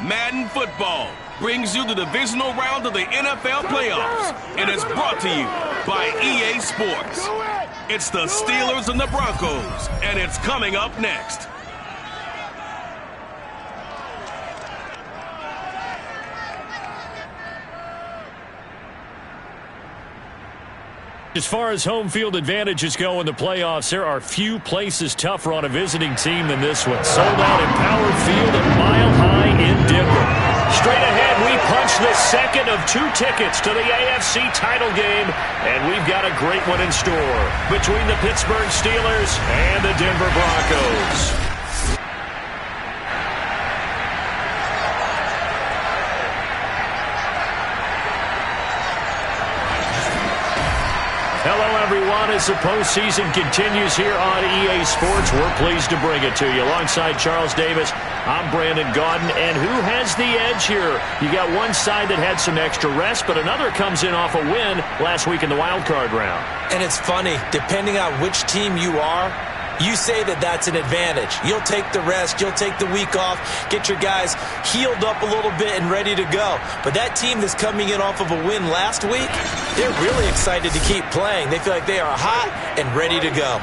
Madden Football brings you the divisional round of the NFL playoffs, and it's brought to you by EA Sports. It's the Steelers and the Broncos, and it's coming up next. As far as home field advantages go in the playoffs, there are few places tougher on a visiting team than this one. Sold out at Power Field at Mile High in Denver. Straight ahead, we punch the second of 2 tickets to the AFC title game, and we've got a great one in store between the Pittsburgh Steelers and the Denver Broncos. Hello, everyone. As the postseason continues here on EA Sports, we're pleased to bring it to you. Alongside Charles Davis, I'm Brandon Gaudin. And who has the edge here? You got one side that had some extra rest, but another comes in off a win last week in the wild card round. And it's funny, depending on which team you are, you say that that's an advantage. You'll take the rest, you'll take the week off, get your guys healed up a little bit and ready to go. But that team that's coming in off of a win last week, they're really excited to keep playing. They feel like they are hot and ready to go.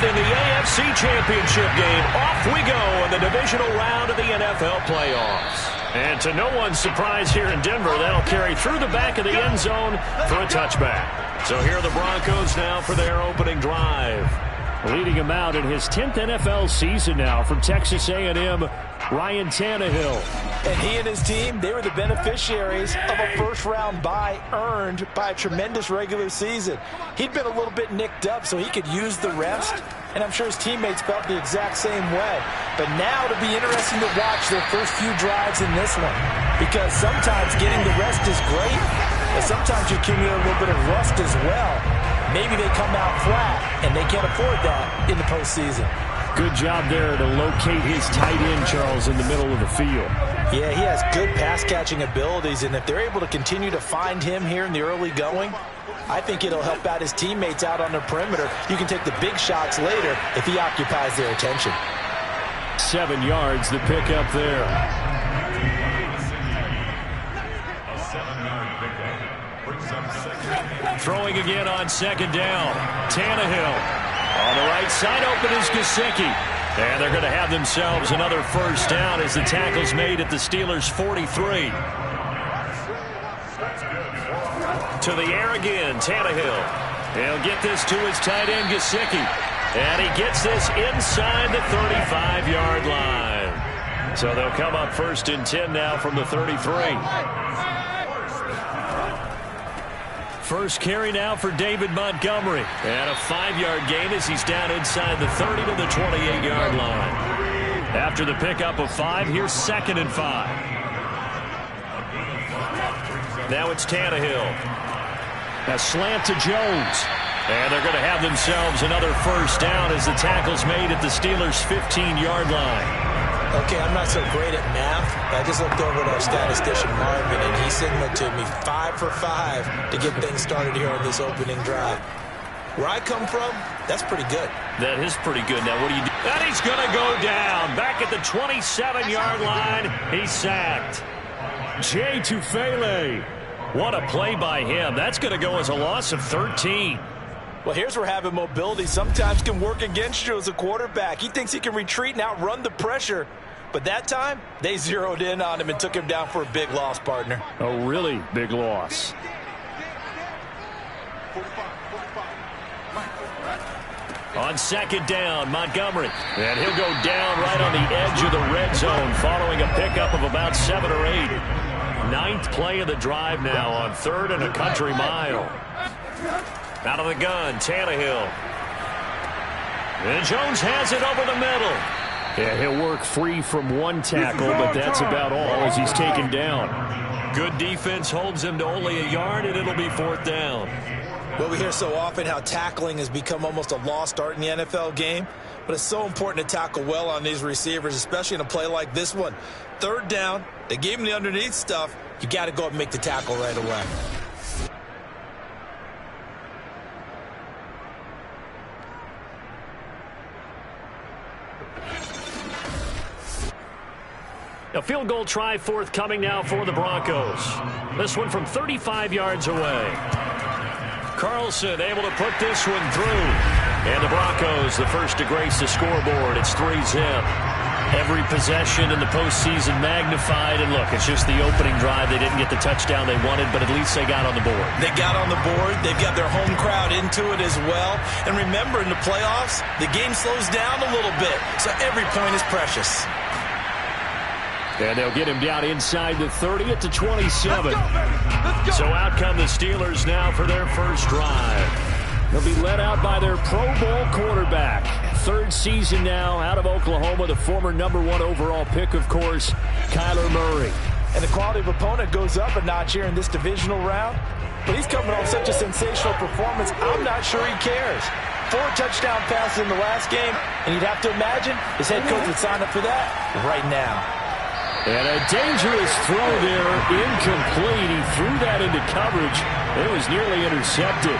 In the AFC Championship game, off we go in the divisional round of the NFL playoffs. And to no one's surprise here in Denver, that'll carry through the back of the end zone for a touchback. So here are the Broncos now for their opening drive. Leading him out in his 10th NFL season now from Texas A&M, Ryan Tannehill. And he and his team, they were the beneficiaries of a first-round bye earned by a tremendous regular season. He'd been a little bit nicked up, so he could use the rest, and I'm sure his teammates felt the exact same way. But now it'll be interesting to watch their first few drives in this one, because sometimes getting the rest is great, but sometimes you accumulate a little bit of rust as well. Maybe they come out flat, and they can't afford that in the postseason. Good job there to locate his tight end, Charles, in the middle of the field. Yeah, he has good pass-catching abilities, and if they're able to continue to find him here in the early going, I think it'll help out his teammates out on the perimeter. You can take the big shots later if he occupies their attention. 7 yards, the pickup there. Throwing again on second down. Tannehill. On the right side, open is Gesicki. And they're going to have themselves another first down as the tackle's made at the Steelers' 43. To the air again, Tannehill. He'll get this to his tight end, Gesicki. And he gets this inside the 35-yard line. So they'll come up first and 10 now from the 33. First carry now for David Montgomery. And a 5-yard gain as he's down inside the 30 to the 28-yard line. After the pickup of 5, here's 2nd and 5. Now it's Tannehill. A slant to Jones. And they're going to have themselves another first down as the tackle's made at the Steelers' 15-yard line. Okay, I'm not so great at math, but I just looked over at our statistician, Marvin, and he signaled to me 5 for 5 to get things started here on this opening drive. Where I come from, that's pretty good. That is pretty good. Now, what do you do? And he's going to go down. Back at the 27-yard line, he's sacked. Jay Tufele. What a play by him. That's going to go as a loss of 13. Well, here's where having mobility sometimes can work against you as a quarterback. He thinks he can retreat and outrun the pressure. But that time, they zeroed in on him and took him down for a big loss, partner. A really big loss. On second down, Montgomery. And he'll go down right on the edge of the red zone following a pickup of about 7 or 8. 9th play of the drive now on 3rd and a country mile. Out of the gun, Tannehill. And Jones has it over the middle. Yeah, he'll work free from one tackle, but that's about all as he's taken down. Good defense holds him to only a yard, and it'll be 4th down. Well, we hear so often how tackling has become almost a lost art in the NFL game, but it's so important to tackle well on these receivers, especially in a play like this one. 3rd down, they gave him the underneath stuff. You got to go up and make the tackle right away. A field goal try forthcoming now for the Broncos. This one from 35 yards away. Carlson able to put this one through. And the Broncos, the first to grace the scoreboard. It's 3-zip. Every possession in the postseason magnified. And look, it's just the opening drive. They didn't get the touchdown they wanted, but at least they got on the board. They got on the board. They've got their home crowd into it as well. And remember, in the playoffs, the game slows down a little bit. So every point is precious. And they'll get him down inside the 30 at the 27. Let's go. So out come the Steelers now for their first drive. They'll be led out by their Pro Bowl quarterback. 3rd season now out of Oklahoma, the former #1 overall pick, of course, Kyler Murray. And the quality of opponent goes up a notch here in this divisional round. But he's coming off such a sensational performance, I'm not sure he cares. 4 touchdown passes in the last game, and you'd have to imagine his head coach would sign up for that right now. And a dangerous throw there, incomplete. He threw that into coverage. It was nearly intercepted.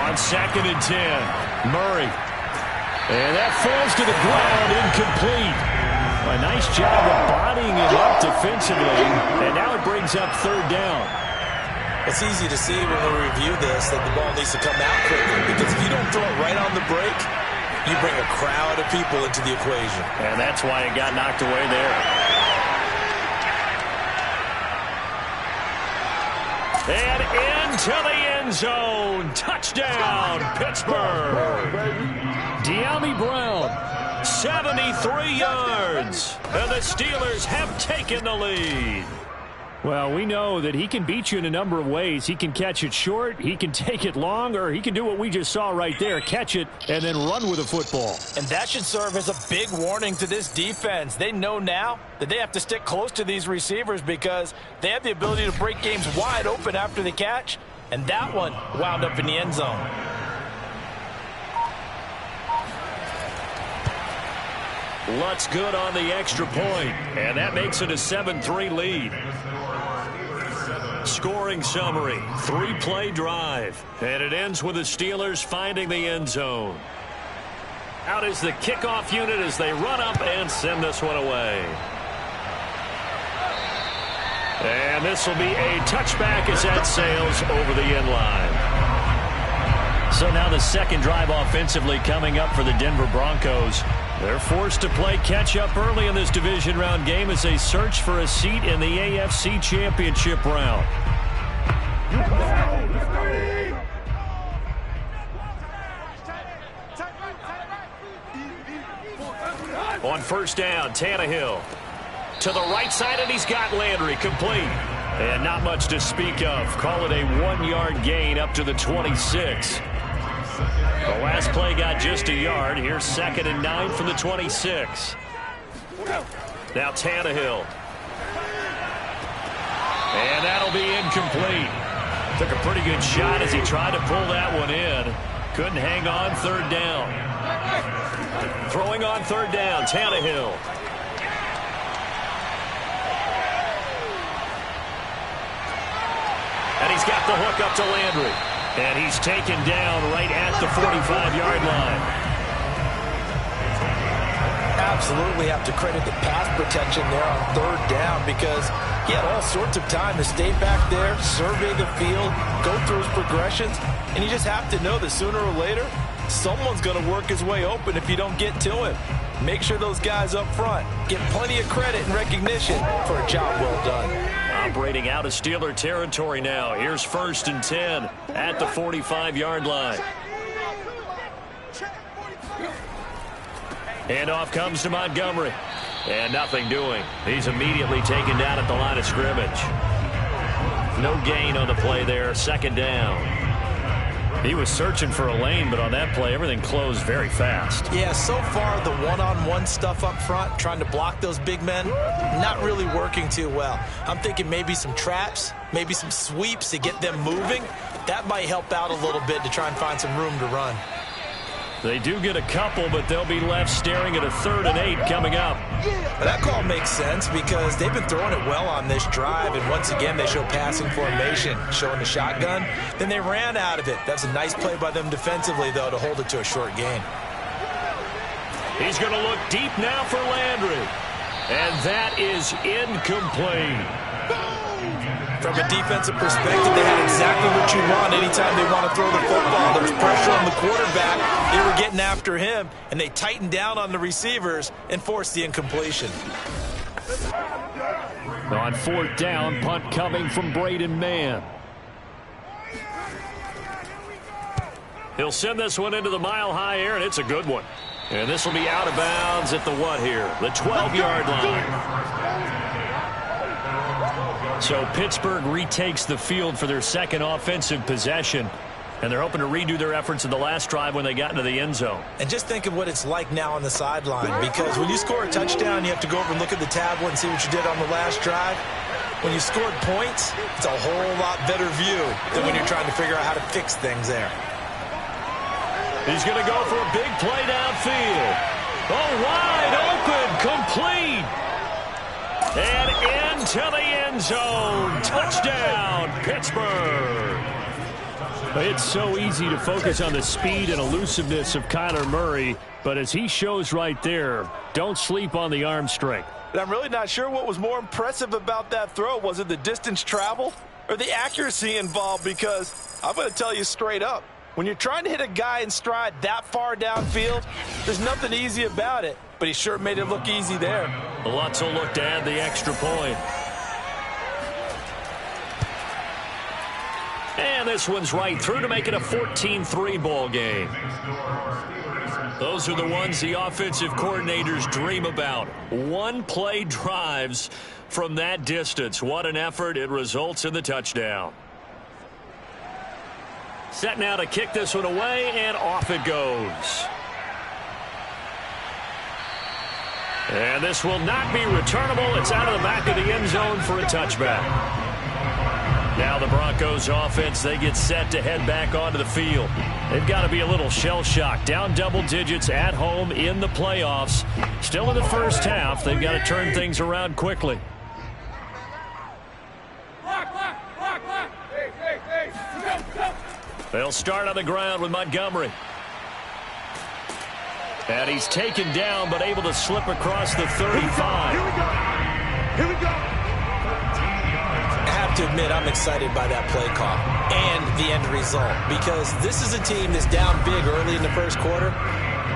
On 2nd and 10, Murray. And that falls to the ground, incomplete. A nice job of bodying him up defensively. And now it brings up 3rd down. It's easy to see when we review this that the ball needs to come out quicker, because if you don't throw it right on the break, you bring a crowd of people into the equation. And that's why it got knocked away there. And into the end zone. Touchdown, Pittsburgh. De'Ami Brown, 73 yards. And the Steelers have taken the lead. Well, we know that he can beat you in a number of ways. He can catch it short, he can take it long, or he can do what we just saw right there, catch it and then run with the football. And that should serve as a big warning to this defense. They know now that they have to stick close to these receivers because they have the ability to break games wide open after the catch, and that one wound up in the end zone. Lutz good on the extra point, and that makes it a 7-3 lead. Scoring summary, 3-play drive, and it ends with the Steelers finding the end zone. Out is the kickoff unit as they run up and send this one away. And this will be a touchback as that sails over the end line. So now the second drive offensively coming up for the Denver Broncos. They're forced to play catch-up early in this division round game as they search for a seat in the AFC Championship round. On 1st down, Tannehill to the right side, and he's got Landry complete. And not much to speak of. Call it a 1-yard gain up to the 26. The last play got just a yard. Here's 2nd and 9 from the 26. Now Tannehill. And that'll be incomplete. Took a pretty good shot as he tried to pull that one in. Couldn't hang on 3rd down. Throwing on 3rd down, Tannehill. And he's got the hook up to Landry. And he's taken down right at the 45-yard line. Absolutely have to credit the pass protection there on 3rd down because he had all sorts of time to stay back there, survey the field, go through his progressions, and you just have to know that sooner or later, someone's going to work his way open if you don't get to him. Make sure those guys up front get plenty of credit and recognition for a job well done. Operating out of Steeler territory now. Here's 1st and 10 at the 45-yard line. Handoff comes to Montgomery. And nothing doing. He's immediately taken down at the line of scrimmage. No gain on the play there. 2nd down. He was searching for a lane, but on that play, everything closed very fast. Yeah, so far, the one-on-one stuff up front, trying to block those big men, not really working too well. I'm thinking maybe some traps, maybe some sweeps to get them moving. That might help out a little bit to try and find some room to run. They do get a couple, but they'll be left staring at a 3rd and 8 coming up. That call makes sense because they've been throwing it well on this drive, and once again they show passing formation, showing the shotgun. Then they ran out of it. That's a nice play by them defensively, though, to hold it to a short gain. He's going to look deep now for Landry, and that is incomplete. From a defensive perspective, they had exactly what you want anytime they want to throw the football. There was pressure on the quarterback. They were getting after him, and they tightened down on the receivers and forced the incompletion. On 4th down, punt coming from Braden Mann. He'll send this one into the mile-high air, and it's a good one. And this will be out of bounds at the what here? The 12-yard line. So Pittsburgh retakes the field for their second offensive possession, and they're hoping to redo their efforts in the last drive when they got into the end zone. And just think of what it's like now on the sideline, because when you score a touchdown, you have to go over and look at the tablet and see what you did on the last drive. When you scored points, it's a whole lot better view than when you're trying to figure out how to fix things there. He's going to go for a big play downfield. Oh, wide open, complete. And into the end zone. Touchdown, Pittsburgh. It's so easy to focus on the speed and elusiveness of Kyler Murray, but as he shows right there, don't sleep on the arm strength. But I'm really not sure what was more impressive about that throw. Was it the distance traveled or the accuracy involved? Because I'm going to tell you straight up, when you're trying to hit a guy in stride that far downfield, there's nothing easy about it. But he sure made it look easy there. Lutz will look to add the extra point. And this one's right through to make it a 14-3 ball game. Those are the ones the offensive coordinators dream about. One-play drives from that distance. What an effort. It results in the touchdown. Set now to kick this one away, and off it goes. And this will not be returnable. It's out of the back of the end zone for a touchback. Now the Broncos offense, they get set to head back onto the field. They've got to be a little shell-shocked. Down double digits at home in the playoffs. Still in the first half. They've got to turn things around quickly. They'll start on the ground with Montgomery. And he's taken down, but able to slip across the 35. Here we go. I have to admit, I'm excited by that play call and the end result, because this is a team that's down big early in the first quarter,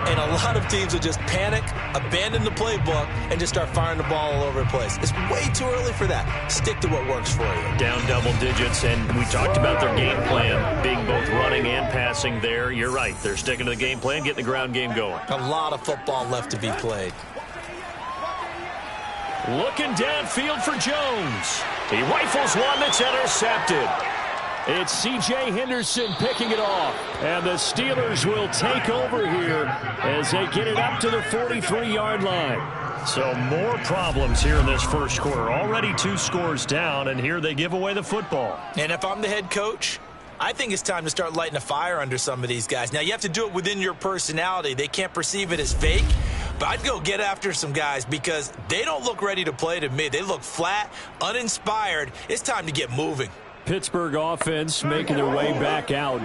and a lot of teams will just panic, abandon the playbook, and just start firing the ball all over the place. It's way too early for that. Stick to what works for you. Down double digits, and we talked about their game plan being both running and passing there. You're right. They're sticking to the game plan, getting the ground game going. A lot of football left to be played. Looking downfield for Jones. He rifles one that's intercepted. It's C.J. Henderson picking it off. And the Steelers will take over here as they get it up to the 43-yard line. So more problems here in this first quarter. Already 2 scores down, and here they give away the football. And if I'm the head coach, I think it's time to start lighting a fire under some of these guys. Now, you have to do it within your personality. They can't perceive it as fake. But I'd go get after some guys because they don't look ready to play to me. They look flat, uninspired. It's time to get moving. Pittsburgh offense making their way back out.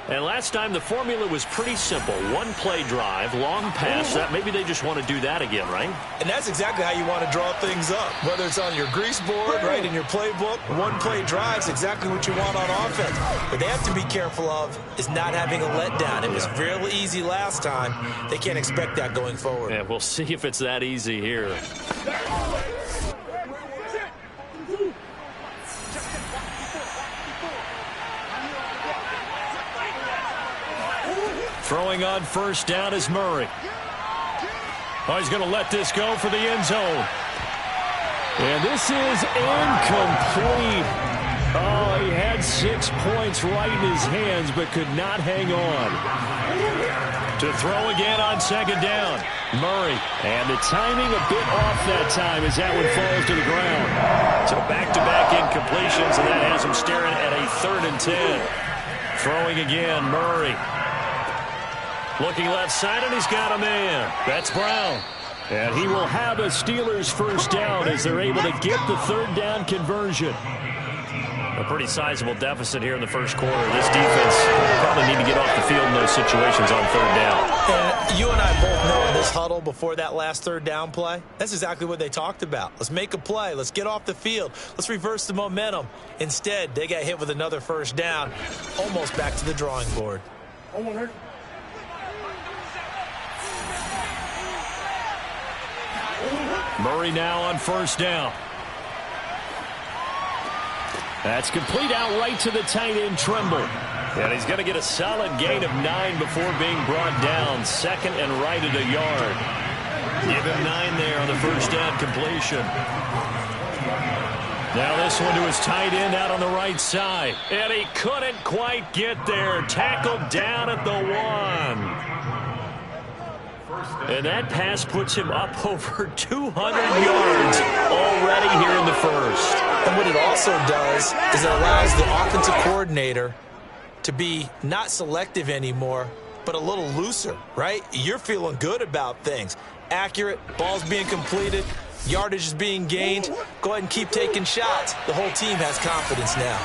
And last time the formula was pretty simple. One play drive, long pass. That maybe they just want to do that again, right? And that's exactly how you want to draw things up. Whether it's on your grease board, right, in your playbook, one play drive is exactly what you want on offense. What they have to be careful of is not having a letdown. It was real easy last time. They can't expect that going forward. Yeah, we'll see if it's that easy here. Throwing on first down is Murray. Oh, he's going to let this go for the end zone. And this is incomplete. Oh, he had 6 points right in his hands, but could not hang on. To throw again on second down. Murray. And the timing a bit off that time as that one falls to the ground. So back-to-back incompletions, and that has him staring at a 3rd and 10. Throwing again, Murray. Looking left side, and he's got a man. That's Brown. And he will have a Steelers first down as they're able to get the 3rd down conversion. A pretty sizable deficit here in the first quarter. This defense probably need to get off the field in those situations on 3rd down. And you and I both know in this huddle before that last 3rd down play, that's exactly what they talked about. Let's make a play. Let's get off the field. Let's reverse the momentum. Instead, they got hit with another first down, almost back to the drawing board. Murray now on first down. That's complete out right to the tight end, Trimble. And he's going to get a solid gain of 9 before being brought down. 2nd and right at a yard. Give him 9 there on the first down completion. Now this one to his tight end out on the right side. And he couldn't quite get there. Tackled down at the 1. And that pass puts him up over 200 yards already here in the first. And what it also does is it allows the offensive coordinator to be not selective anymore, but a little looser, right? You're feeling good about things. Accurate, balls being completed, yardage is being gained. Go ahead and keep taking shots. The whole team has confidence now.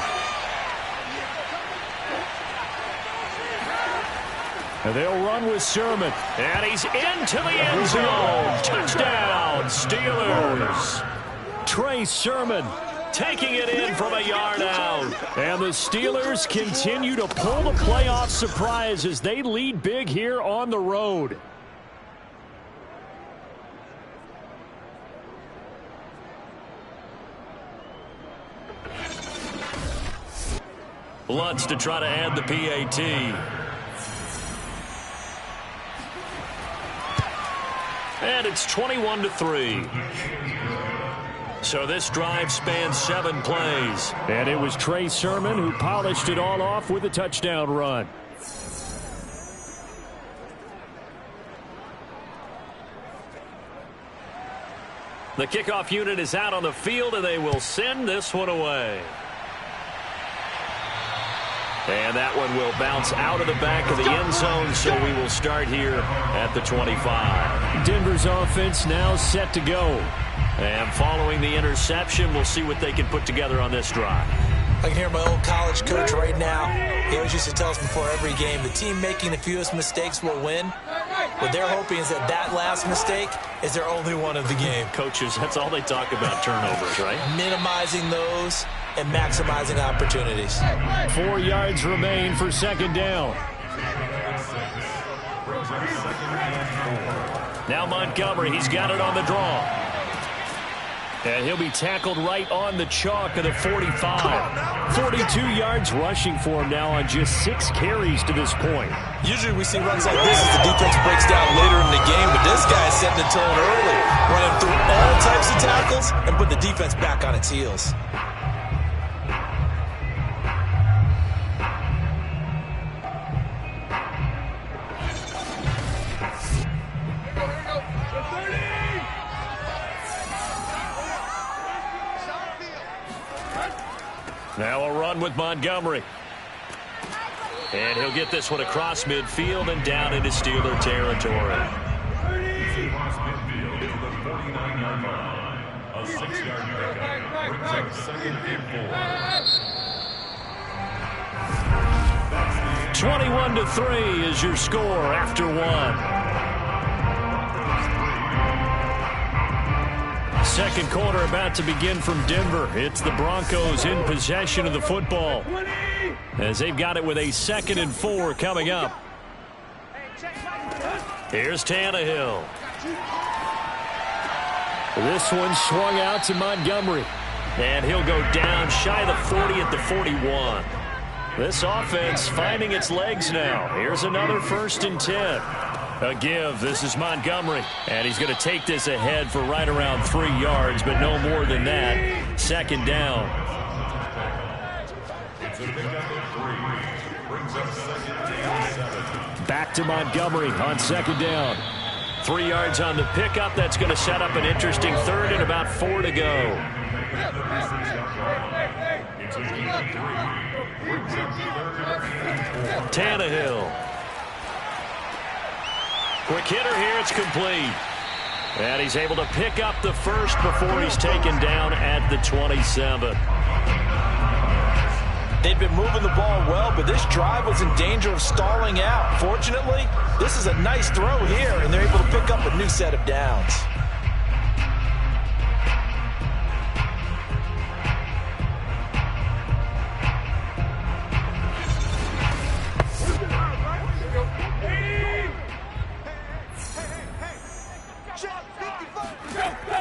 They'll run with Sermon. And he's into the end zone. Touchdown, Steelers. Trey Sermon taking it in from a yard out. And the Steelers continue to pull the playoff surprise as they lead big here on the road. Lutz to try to add the PAT. And it's 21-3. So this drive spans 7 plays. And it was Trey Sermon who polished it all off with a touchdown run. The kickoff unit is out on the field, and they will send this one away. And that one will bounce out of the back of the end zone, so we will start here at the 25. Denver's offense now set to go. And following the interception, we'll see what they can put together on this drive. I can hear my old college coach right now. He always used to tell us before every game, the team making the fewest mistakes will win. What they're hoping is that that last mistake is their only one of the game. Coaches, that's all they talk about, turnovers, right? Minimizing those and maximizing opportunities. 4 yards remain for second down. Now Montgomery, he's got it on the draw. And he'll be tackled right on the chalk of the 45. 42 yards rushing for him now on just 6 carries to this point. Usually we see runs like this as the defense breaks down later in the game, but this guy is setting the tone early, running through all types of tackles and put the defense back on its heels. Now a run with Montgomery. And he'll get this one across midfield and down into Steeler territory. Across midfield to the 49-yard line. A 6-yard pickup brings up 2nd and 4. 21-3 is your score after 1. Second quarter about to begin from Denver. It's the Broncos in possession of the football as they've got it with a 2nd and 4 coming up. Here's Tannehill. This one swung out to Montgomery. And he'll go down shy of the 40 at the 41. This offense finding its legs now. Here's another 1st and 10. A give. This is Montgomery. And he's going to take this ahead for right around 3 yards, but no more than that. 2nd down. It's a pickup of 3. Brings up second and 7. Back to Montgomery on second down. 3 yards on the pickup. That's going to set up an interesting third and about 4 to go. It's a pickup of 3. Brings up third and 4. Tannehill. Quick hitter here. It's complete. And he's able to pick up the first before he's taken down at the 27. They'd been moving the ball well, but this drive was in danger of stalling out. Fortunately, this is a nice throw here, and they're able to pick up a new set of downs.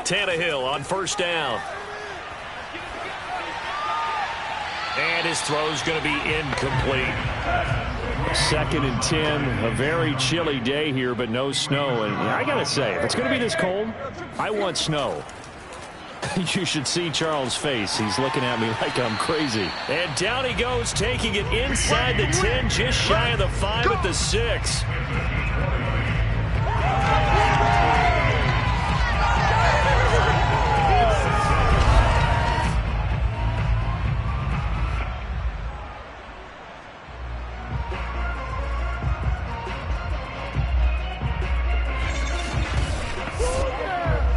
Tannehill on first down. And his throw's going to be incomplete. 2nd and 10. A very chilly day here, but no snow. And I got to say, if it's going to be this cold, I want snow. You should see Charles' face. He's looking at me like I'm crazy. And down he goes, taking it inside the 10, just shy of the 5 at the 6.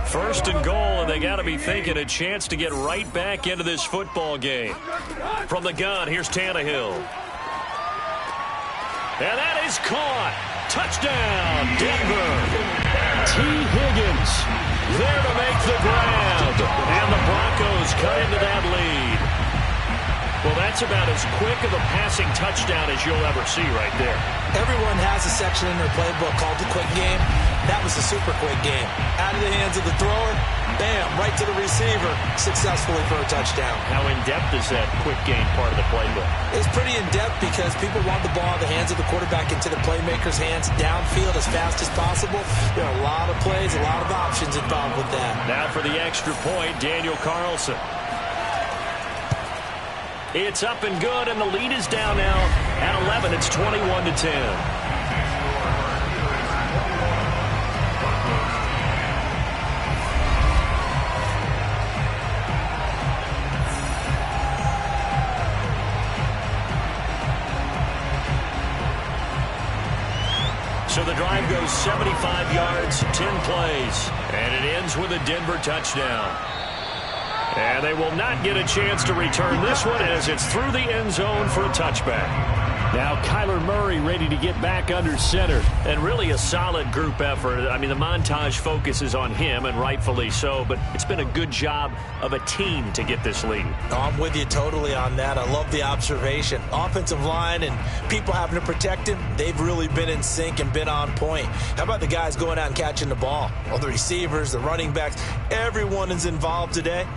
First and goal, and they got to be thinking a chance to get right back into this football game. From the gun, here's Tannehill. And that is caught. Touchdown, Denver. T. Higgins there to make the grab. And the Broncos cut into that lead. Well, that's about as quick of a passing touchdown as you'll ever see right there. Everyone has a section in their playbook called the quick game. That was a super quick game. Out of the hands of the thrower, bam, right to the receiver, successfully for a touchdown. How in-depth is that quick game part of the playbook? It's pretty in-depth because people want the ball in the hands of the quarterback into the playmaker's hands downfield as fast as possible. There are a lot of plays, a lot of options involved with that. Now for the extra point, Daniel Carlson. It's up and good, and the lead is down now at 11. It's 21-10. So the drive goes 75 yards, 10 plays, and it ends with a Denver touchdown. And they will not get a chance to return this one as it's through the end zone for a touchback. Now Kyler Murray ready to get back under center. And really a solid group effort. I mean, the montage focuses on him, and rightfully so, but it's been a good job of a team to get this lead. I'm with you totally on that. I love the observation. Offensive line and people having to protect him, they've really been in sync and been on point. How about the guys going out and catching the ball? Well, the receivers, the running backs, everyone is involved today.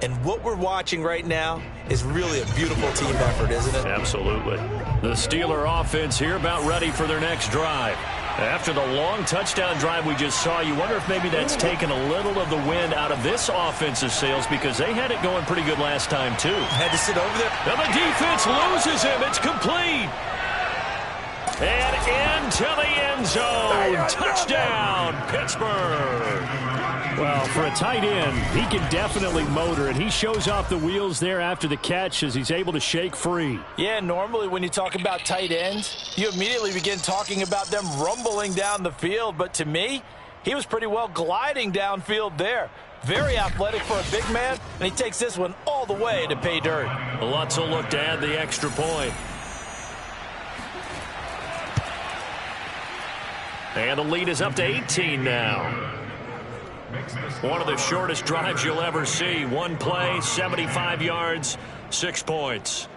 And what we're watching right now is really a beautiful team effort, isn't it? Absolutely. The Steeler offense here about ready for their next drive. After the long touchdown drive we just saw, you wonder if maybe that's taken a little of the wind out of this offensive sails because they had it going pretty good last time, too. Had to sit over there. And the defense loses him. It's complete. And into the end zone. Touchdown, Pittsburgh. Well, for a tight end, he can definitely motor it. He shows off the wheels there after the catch as he's able to shake free. Yeah, normally when you talk about tight ends, you immediately begin talking about them rumbling down the field. But to me, he was pretty well gliding downfield there. Very athletic for a big man, and he takes this one all the way to pay dirt. Lutz will look to add the extra point. And the lead is up to 18 now. One of the shortest drives you'll ever see. One play, 75 yards, 6 points.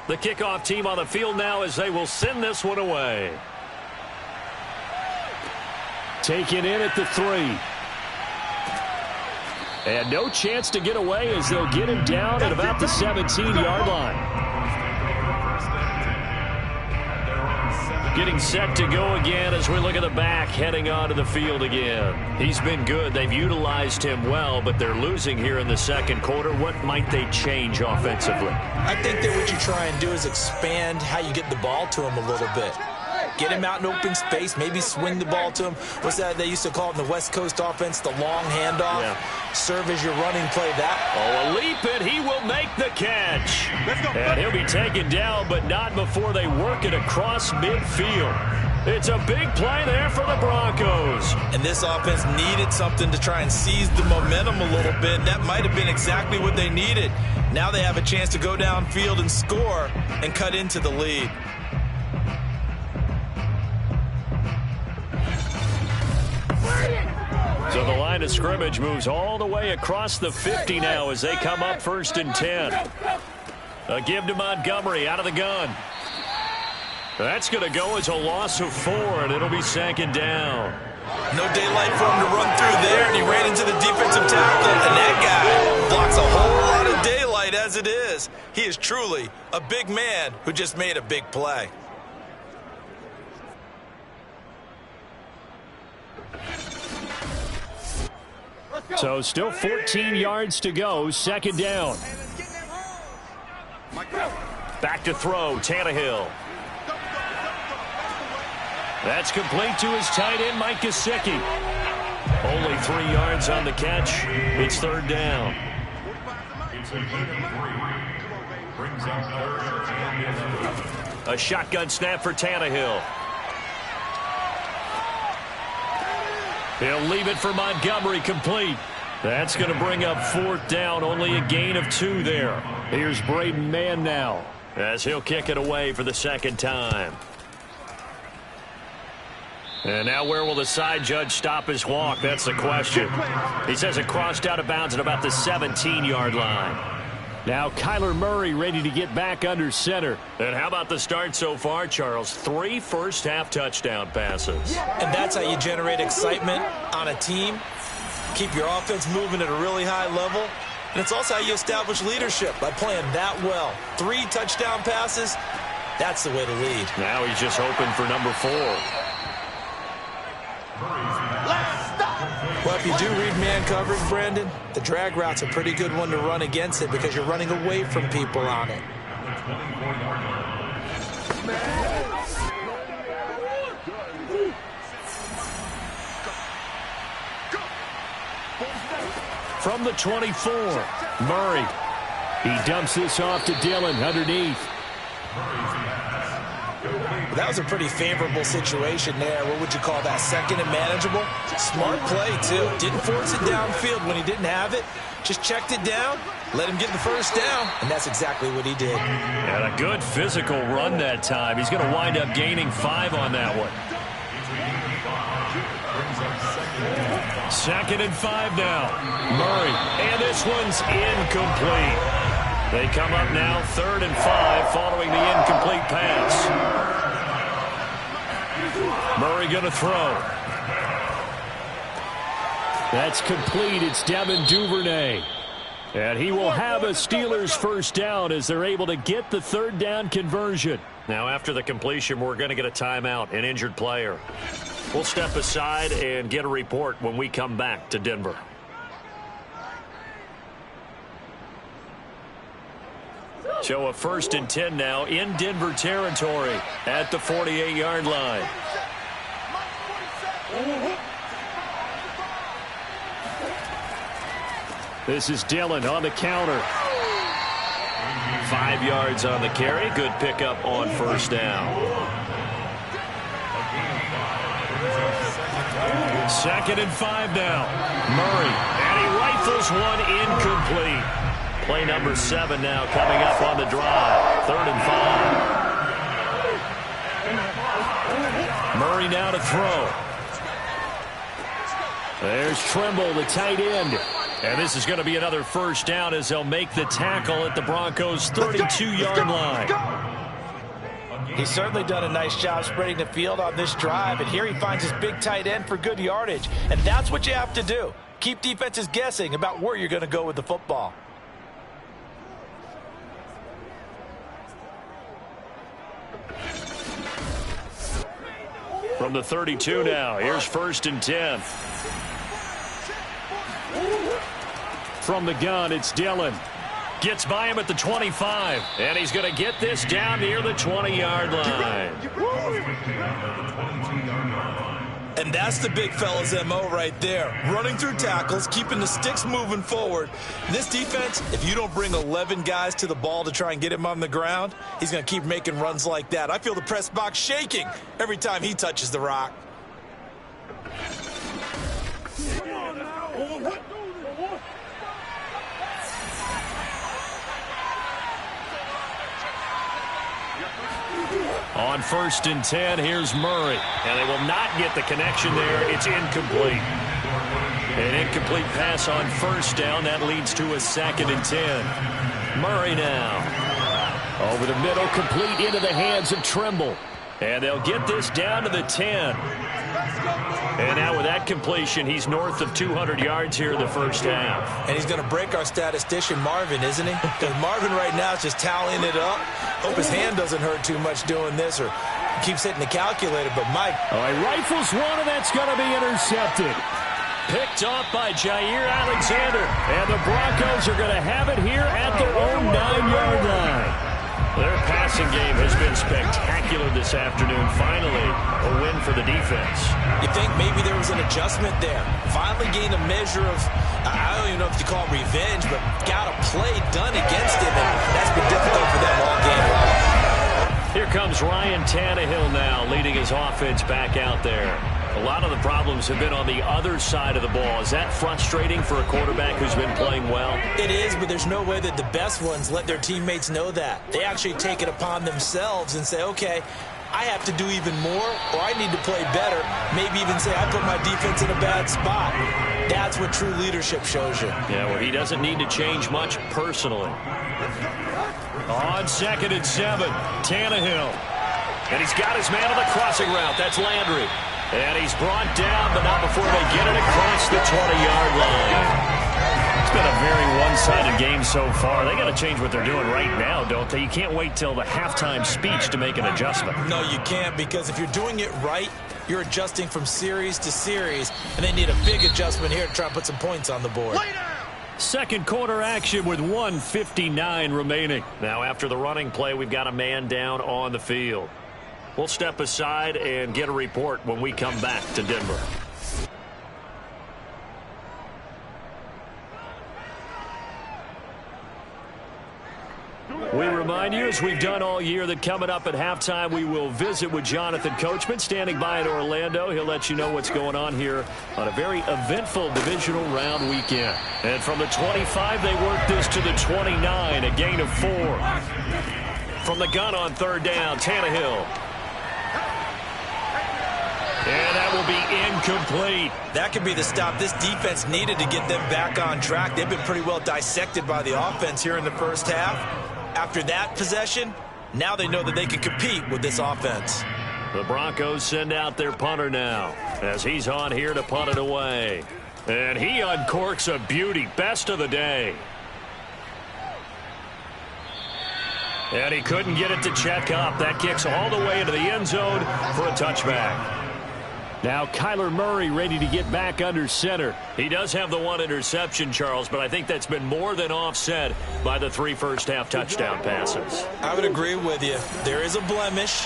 The kickoff team on the field now as they will send this one away. Taken in at the 3. And no chance to get away as they'll get him down at about the 17-yard line. Getting set to go again as we look at the back heading onto the field again. He's been good. They've utilized him well, but they're losing here in the second quarter. What might they change offensively? I think that what you try and do is expand how you get the ball to him a little bit. Get him out in open space, maybe swing the ball to him. What's that they used to call it in the West Coast offense, the long handoff? Yeah. Serve as your running play that. Oh, a leap, and he will make the catch. And he'll be taken down, but not before they work it across midfield. It's a big play there for the Broncos. And this offense needed something to try and seize the momentum a little bit. That might have been exactly what they needed. Now they have a chance to go downfield and score and cut into the lead. So the line of scrimmage moves all the way across the 50 now as they come up 1st and 10. A give to Montgomery out of the gun. That's going to go as a loss of 4, and it'll be 2nd down. No daylight for him to run through there, and he ran into the defensive tackle, and that guy blocks a whole lot of daylight as it is. He is truly a big man who just made a big play. So still 14 yards to go, 2nd down. Back to throw, Tannehill. That's complete to his tight end, Mike Gesicki. Only 3 yards on the catch. It's 3rd down. A shotgun snap for Tannehill. He'll leave it for Montgomery, complete. That's going to bring up 4th down, only a gain of 2 there. Here's Braden Mann now as he'll kick it away for the 2nd time. And now where will the side judge stop his walk? That's the question. He says it crossed out of bounds at about the 17-yard line. Now Kyler Murray ready to get back under center. And how about the start so far, Charles? 3 first-half touchdown passes. And that's how you generate excitement on a team. Keep your offense moving at a really high level. And it's also how you establish leadership by playing that well. 3 touchdown passes, that's the way to lead. Now he's just hoping for number 4. Well, if you do read man coverage, Brandon, the drag route's a pretty good one to run against it because you're running away from people on it. From the 24, Murray. He dumps this off to Dillon underneath. That was a pretty favorable situation there. What would you call that? 2nd and manageable? Smart play, too. Didn't force it downfield when he didn't have it. Just checked it down, let him get the 1st down, and that's exactly what he did. And a good physical run that time. He's going to wind up gaining 5 on that one. 2nd and 5 now. Murray, and this one's incomplete. They come up now 3rd and 5 following the incomplete pass. Murray going to throw. That's complete. It's Devin Duvernay. And he will have a Steelers 1st down as they're able to get the 3rd down conversion. Now after the completion, we're going to get a timeout, an injured player. We'll step aside and get a report when we come back to Denver. So a 1st and 10 now in Denver territory at the 48-yard line. This is Dillon on the counter. 5 yards on the carry. Good pickup on 1st down. 2nd and 5 now. Murray, and he rifles one incomplete. Play number 7 now coming up on the drive. 3rd and 5. Murray now to throw. There's Trimble, the tight end. And this is going to be another 1st down as they'll make the tackle at the Broncos' 32-yard line. He's certainly done a nice job spreading the field on this drive, and here he finds his big tight end for good yardage. And that's what you have to do. Keep defenses guessing about where you're going to go with the football. From the 32 now, here's 1st and 10. From the gun, it's Dillon. Gets by him at the 25, and he's going to get this down near the 20-yard line. And that's the big fella's MO right there. Running through tackles, keeping the sticks moving forward. This defense, if you don't bring 11 guys to the ball to try and get him on the ground, he's going to keep making runs like that. I feel the press box shaking every time he touches the rock. On 1st and 10, here's Murray. And they will not get the connection there. It's incomplete. An incomplete pass on 1st down. That leads to a 2nd and 10. Murray now. Over the middle, complete into the hands of Trimble. And they'll get this down to the 10. And now with that completion, he's north of 200 yards here in the first half. And he's going to break our statistician Marvin, isn't he? Because Marvin right now is just tallying it up. Hope his hand doesn't hurt too much doing this or keeps hitting the calculator. But Mike. All right, rifles one, and that's going to be intercepted. Picked off by Jair Alexander. And the Broncos are going to have it here at their own 9-yard line. Their passing game has been spectacular this afternoon. Finally, a win for the defense. You think maybe there was an adjustment there. Finally gained a measure of, I don't even know if you call it revenge, but got a play done against him, and that's been difficult for them all game long. Here comes Ryan Tannehill now, leading his offense back out there. A lot of the problems have been on the other side of the ball. Is that frustrating for a quarterback who's been playing well? It is, but there's no way that the best ones let their teammates know that. They actually take it upon themselves and say, okay, I have to do even more, or I need to play better. Maybe even say I put my defense in a bad spot. That's what true leadership shows you. Yeah, well, he doesn't need to change much personally. On 2nd and 7, Tannehill. And he's got his man on the crossing route. That's Landry. And he's brought down, but not before they get it across the 20-yard line. It's been a very one-sided game so far. They got to change what they're doing right now, don't they? You can't wait till the halftime speech to make an adjustment. No, you can't, because if you're doing it right, you're adjusting from series to series, and they need a big adjustment here to try and put some points on the board. Second quarter action with 1:59 remaining. Now, after the running play, we've got a man down on the field. We'll step aside and get a report when we come back to Denver. We remind you, as we've done all year, that coming up at halftime, we will visit with Jonathan Coachman, standing by in Orlando. He'll let you know what's going on here on a very eventful divisional round weekend. And from the 25, they work this to the 29, a gain of 4. From the gun on 3rd down, Tannehill. And that will be incomplete. That could be the stop this defense needed to get them back on track. They've been pretty well dissected by the offense here in the first half. After that possession, now they know that they can compete with this offense. The Broncos send out their punter now as he's on here to punt it away. And he uncorks a beauty. Best of the day. And he couldn't get it to check up. That kicks all the way into the end zone for a touchback. Now Kyler Murray ready to get back under center. He does have the 1 interception, Charles, but I think that's been more than offset by the 3 first-half touchdown passes. I would agree with you. There is a blemish,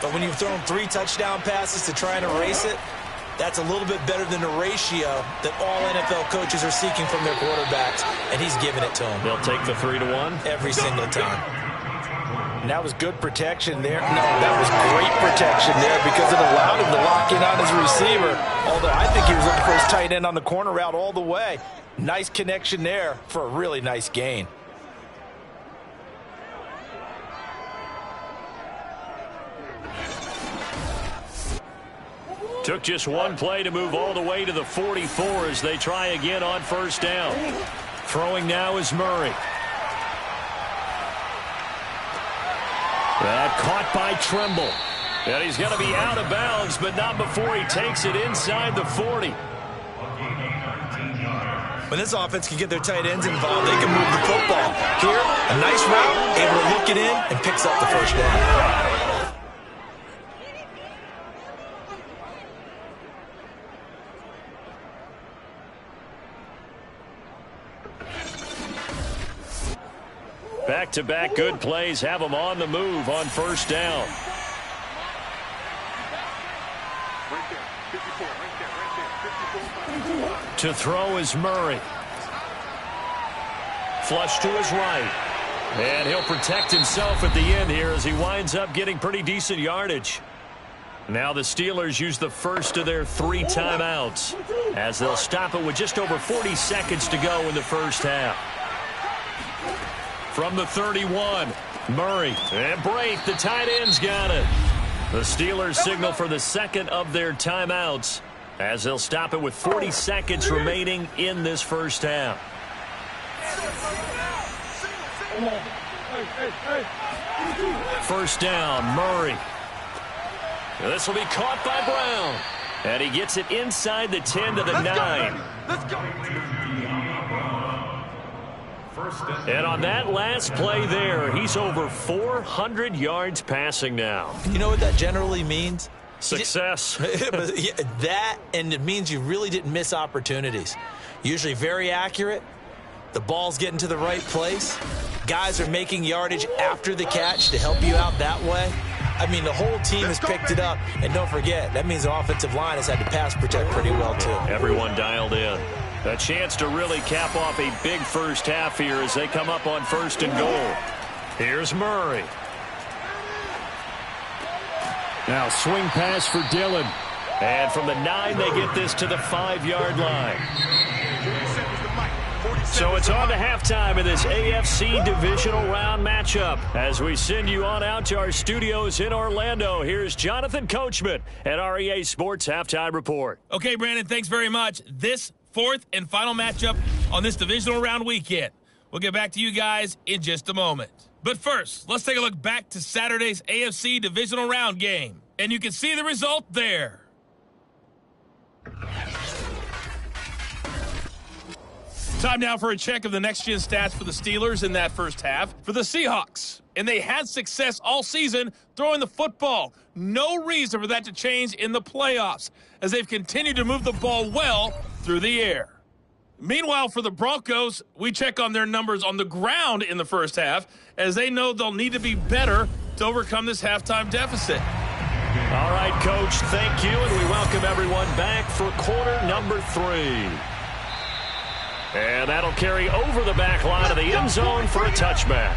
but when you've thrown 3 touchdown passes to try and erase it, that's a little bit better than the ratio that all NFL coaches are seeking from their quarterbacks, and he's giving it to them. They'll take the 3-1? Every single time. And that was good protection there. No, that was great protection there because it allowed him to lock in on his receiver. Although I think he was looking for his tight end on the corner route all the way. Nice connection there for a really nice gain. Took just one play to move all the way to the 44 as they try again on 1st down. Throwing now is Murray. That caught by Trimble. And he's going to be out of bounds, but not before he takes it inside the 40. When this offense can get their tight ends involved, they can move the football. Here, a nice route, able to look it in, and picks up the 1st down. Back-to-back good plays have them on the move on first down. To throw is Murray. Flush to his right. And he'll protect himself at the end here as he winds up getting pretty decent yardage. Now the Steelers use the first of their 3 timeouts as they'll stop it with just over 40 seconds to go in the first half. From the 31, Murray. And Braith, the tight end's got it. The Steelers signal for the second of their timeouts as they'll stop it with 40 seconds remaining in this first half. First down, Murray. This will be caught by Brown. And he gets it inside the 10 to the 9. Let's go. And on that last play there, he's over 400 yards passing now. You know what that generally means? Success. That, and it means you really didn't miss opportunities. Usually very accurate. The ball's getting to the right place. Guys are making yardage after the catch to help you out that way. I mean, the whole team has picked it up. And don't forget, that means the offensive line has had to pass protect pretty well, too. Everyone dialed in. A chance to really cap off a big first half here as they come up on first and goal. Here's Murray. Now swing pass for Dillon. And from the 9, they get this to the 5-yard line. So it's on to halftime in this AFC divisional round matchup. As we send you on out to our studios in Orlando, here's Jonathan Coachman at our EA Sports Halftime Report. Okay, Brandon, thanks very much. This 4th and final matchup on this divisional round weekend. We'll get back to you guys in just a moment. But first, let's take a look back to Saturday's AFC divisional round game. And you can see the result there. Time now for a check of the next-gen stats for the Steelers in that first half for the Seahawks. And they had success all season throwing the football. No reason for that to change in the playoffs as they've continued to move the ball well through the air. Meanwhile, for the Broncos, we check on their numbers on the ground in the first half as they know they'll need to be better to overcome this halftime deficit. All right, Coach, thank you, and we welcome everyone back for quarter number 3. And that'll carry over the back line of the end zone for a touchback.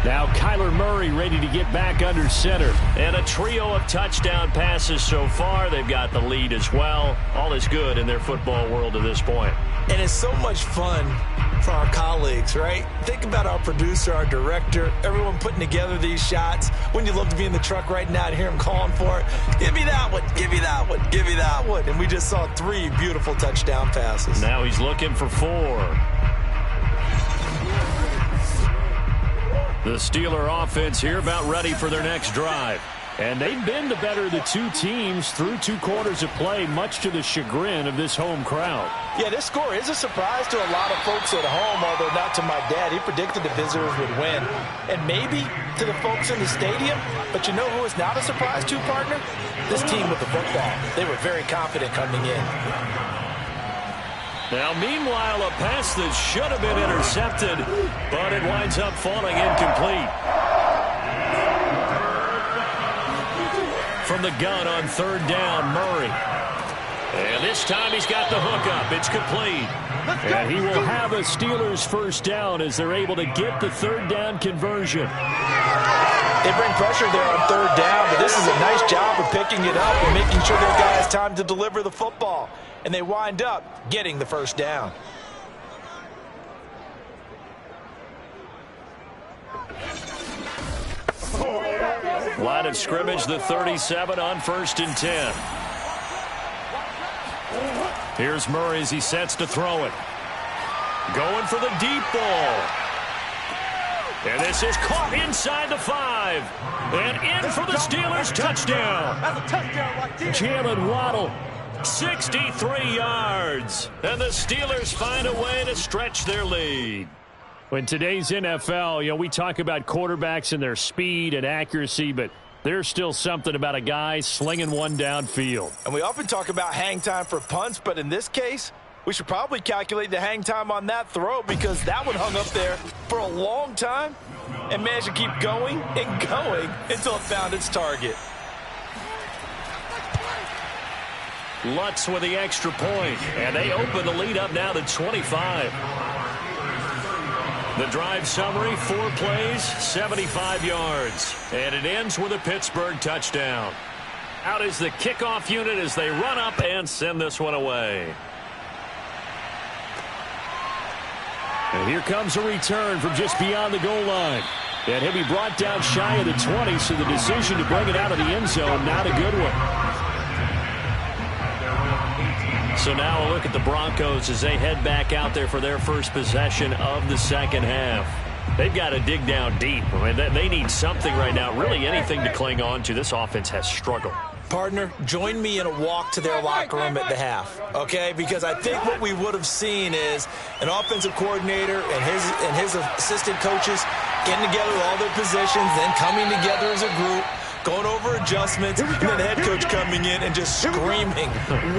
Now Kyler Murray ready to get back under center. And a trio of touchdown passes so far. They've got the lead as well. All is good in their football world at this point. And it's so much fun for our colleagues, right? Think about our producer, our director, everyone putting together these shots. Wouldn't you love to be in the truck right now and hear him calling for it? Give me that one, give me that one, give me that one. And we just saw 3 beautiful touchdown passes. Now he's looking for 4. The Steeler offense here about ready for their next drive. And they've been the better of the 2 teams through 2 quarters of play, much to the chagrin of this home crowd. Yeah, this score is a surprise to a lot of folks at home, although not to my dad. He predicted the visitors would win. And maybe to the folks in the stadium. But you know who is not a surprise to, partner? This team with the football. They were very confident coming in. Now, meanwhile, a pass that should have been intercepted, but it winds up falling incomplete. From the gun on 3rd down, Murray. And this time he's got the hook up. It's complete. And he will have a Steelers first down as they're able to get the 3rd down conversion. They bring pressure there on 3rd down, but this is a nice job of picking it up and making sure their guy has time to deliver the football. And they wind up getting the first down. Line of scrimmage, the 37 on 1st and 10. Here's Murray as he sets to throw it. Going for the deep ball. And this is caught inside the 5. And in for the Steelers touchdown. That's a touchdown right there. Jalen Waddle, 63 yards. And the Steelers find a way to stretch their lead. In today's NFL, we talk about quarterbacks and their speed and accuracy, but there's still something about a guy slinging one downfield. And we often talk about hang time for punts, but in this case, We should probably calculate the hang time on that throw because that one hung up there for a long time and managed to keep going and going until it found its target. Lutz with the extra point, and they open the lead up now to 25. The drive summary, 4 plays, 75 yards. And it ends with a Pittsburgh touchdown. Out is the kickoff unit as they run up and send this one away. And here comes a return from just beyond the goal line. And he'll be brought down shy of the 20, so the decision to bring it out of the end zone, not a good one. So now a look at the Broncos as they head back out there for their first possession of the second half. They've got to dig down deep. I mean, they need something right now, really anything to cling on to. This offense has struggled. Partner, join me in a walk to their locker room at the half, okay? Because I think what we would have seen is an offensive coordinator and his assistant coaches getting together with all their positions, then coming together as a group, going over adjustments, and then the head coach coming in and just screaming,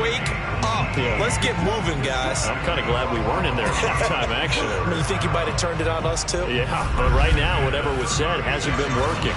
wake up. Yeah. Let's get moving, guys. I'm kind of glad we weren't in there at halftime, actually. I mean, you think you might have turned it on us, too? Yeah, but right now, whatever was said hasn't been working.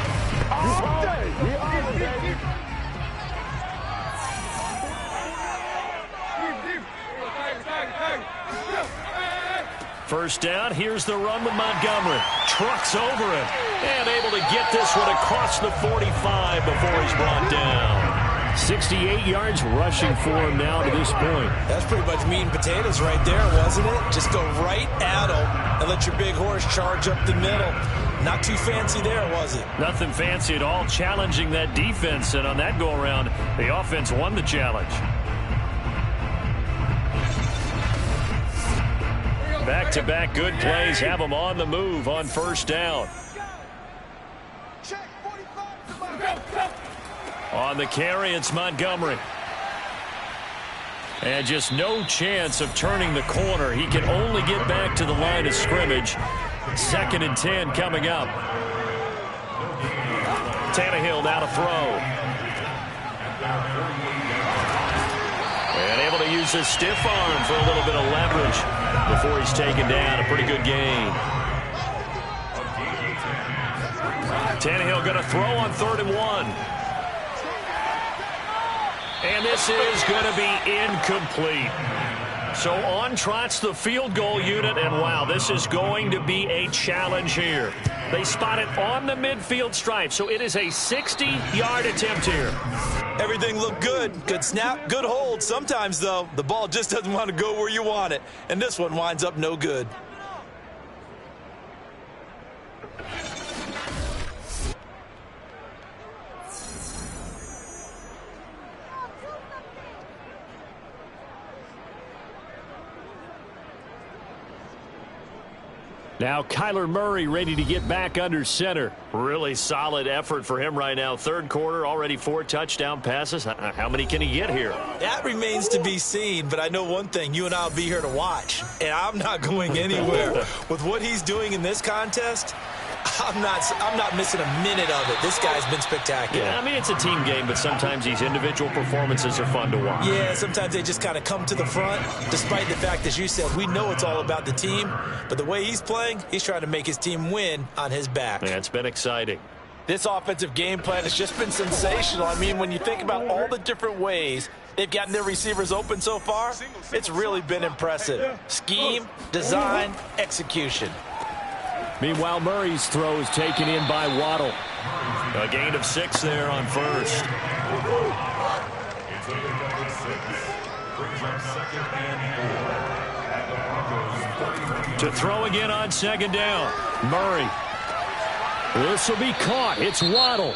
First down, here's the run with Montgomery. Trucks over him and able to get this one across the 45 before he's brought down. 68 yards rushing for him now to this point. That's pretty much meat and potatoes right there, wasn't it? Just go right at him and let your big horse charge up the middle. Not too fancy there, was it? Nothing fancy at all, challenging that defense, and on that go-around, the offense won the challenge. Back-to-back good plays have them on the move on first down. On the carry, it's Montgomery. And just no chance of turning the corner. He can only get back to the line of scrimmage. 2nd and 10 coming up. Tannehill now to throw. And able to use his stiff arm for a little bit of leverage before he's taken down. A pretty good gain. Tannehill going to throw on 3rd and 1. And this is going to be incomplete. So on trots the field goal unit, and wow, this is going to be a challenge here. They spot it on the midfield stripe, so it is a 60-yard attempt here. Everything looked good. Good snap, good hold. Sometimes, though, the ball just doesn't want to go where you want it, and this one winds up no good. Now Kyler Murray ready to get back under center. Really solid effort for him right now. 3rd quarter, already 4 touchdown passes. How many can he get here? That remains to be seen, but I know one thing. You and I will be here to watch, and I'm not going anywhere. With what he's doing in this contest, I'm not missing a minute of it. This guy's been spectacular. Yeah, I mean, it's a team game, but sometimes these individual performances are fun to watch. Yeah, sometimes they just kind of come to the front, despite the fact, as you said, we know it's all about the team, but the way he's playing, he's trying to make his team win on his back. Yeah, it's been exciting. This offensive game plan has just been sensational. I mean, when you think about all the different ways they've gotten their receivers open so far, it's really been impressive. Scheme, design, execution. Meanwhile, Murray's throw is taken in by Waddle. A gain of 6 there on first. To throw again on 2nd down. Murray. This will be caught. It's Waddle.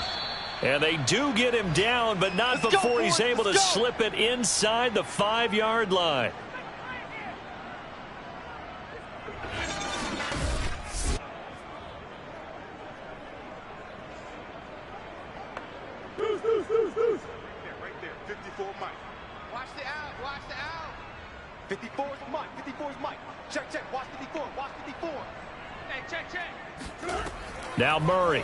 And they do get him down, but not before he's able to slip it inside the 5-yard line. Right there, 54 Mike. Watch the out. 54 is Mike. 54 is Mike. Check. Watch 54. Hey, check. Now Murray.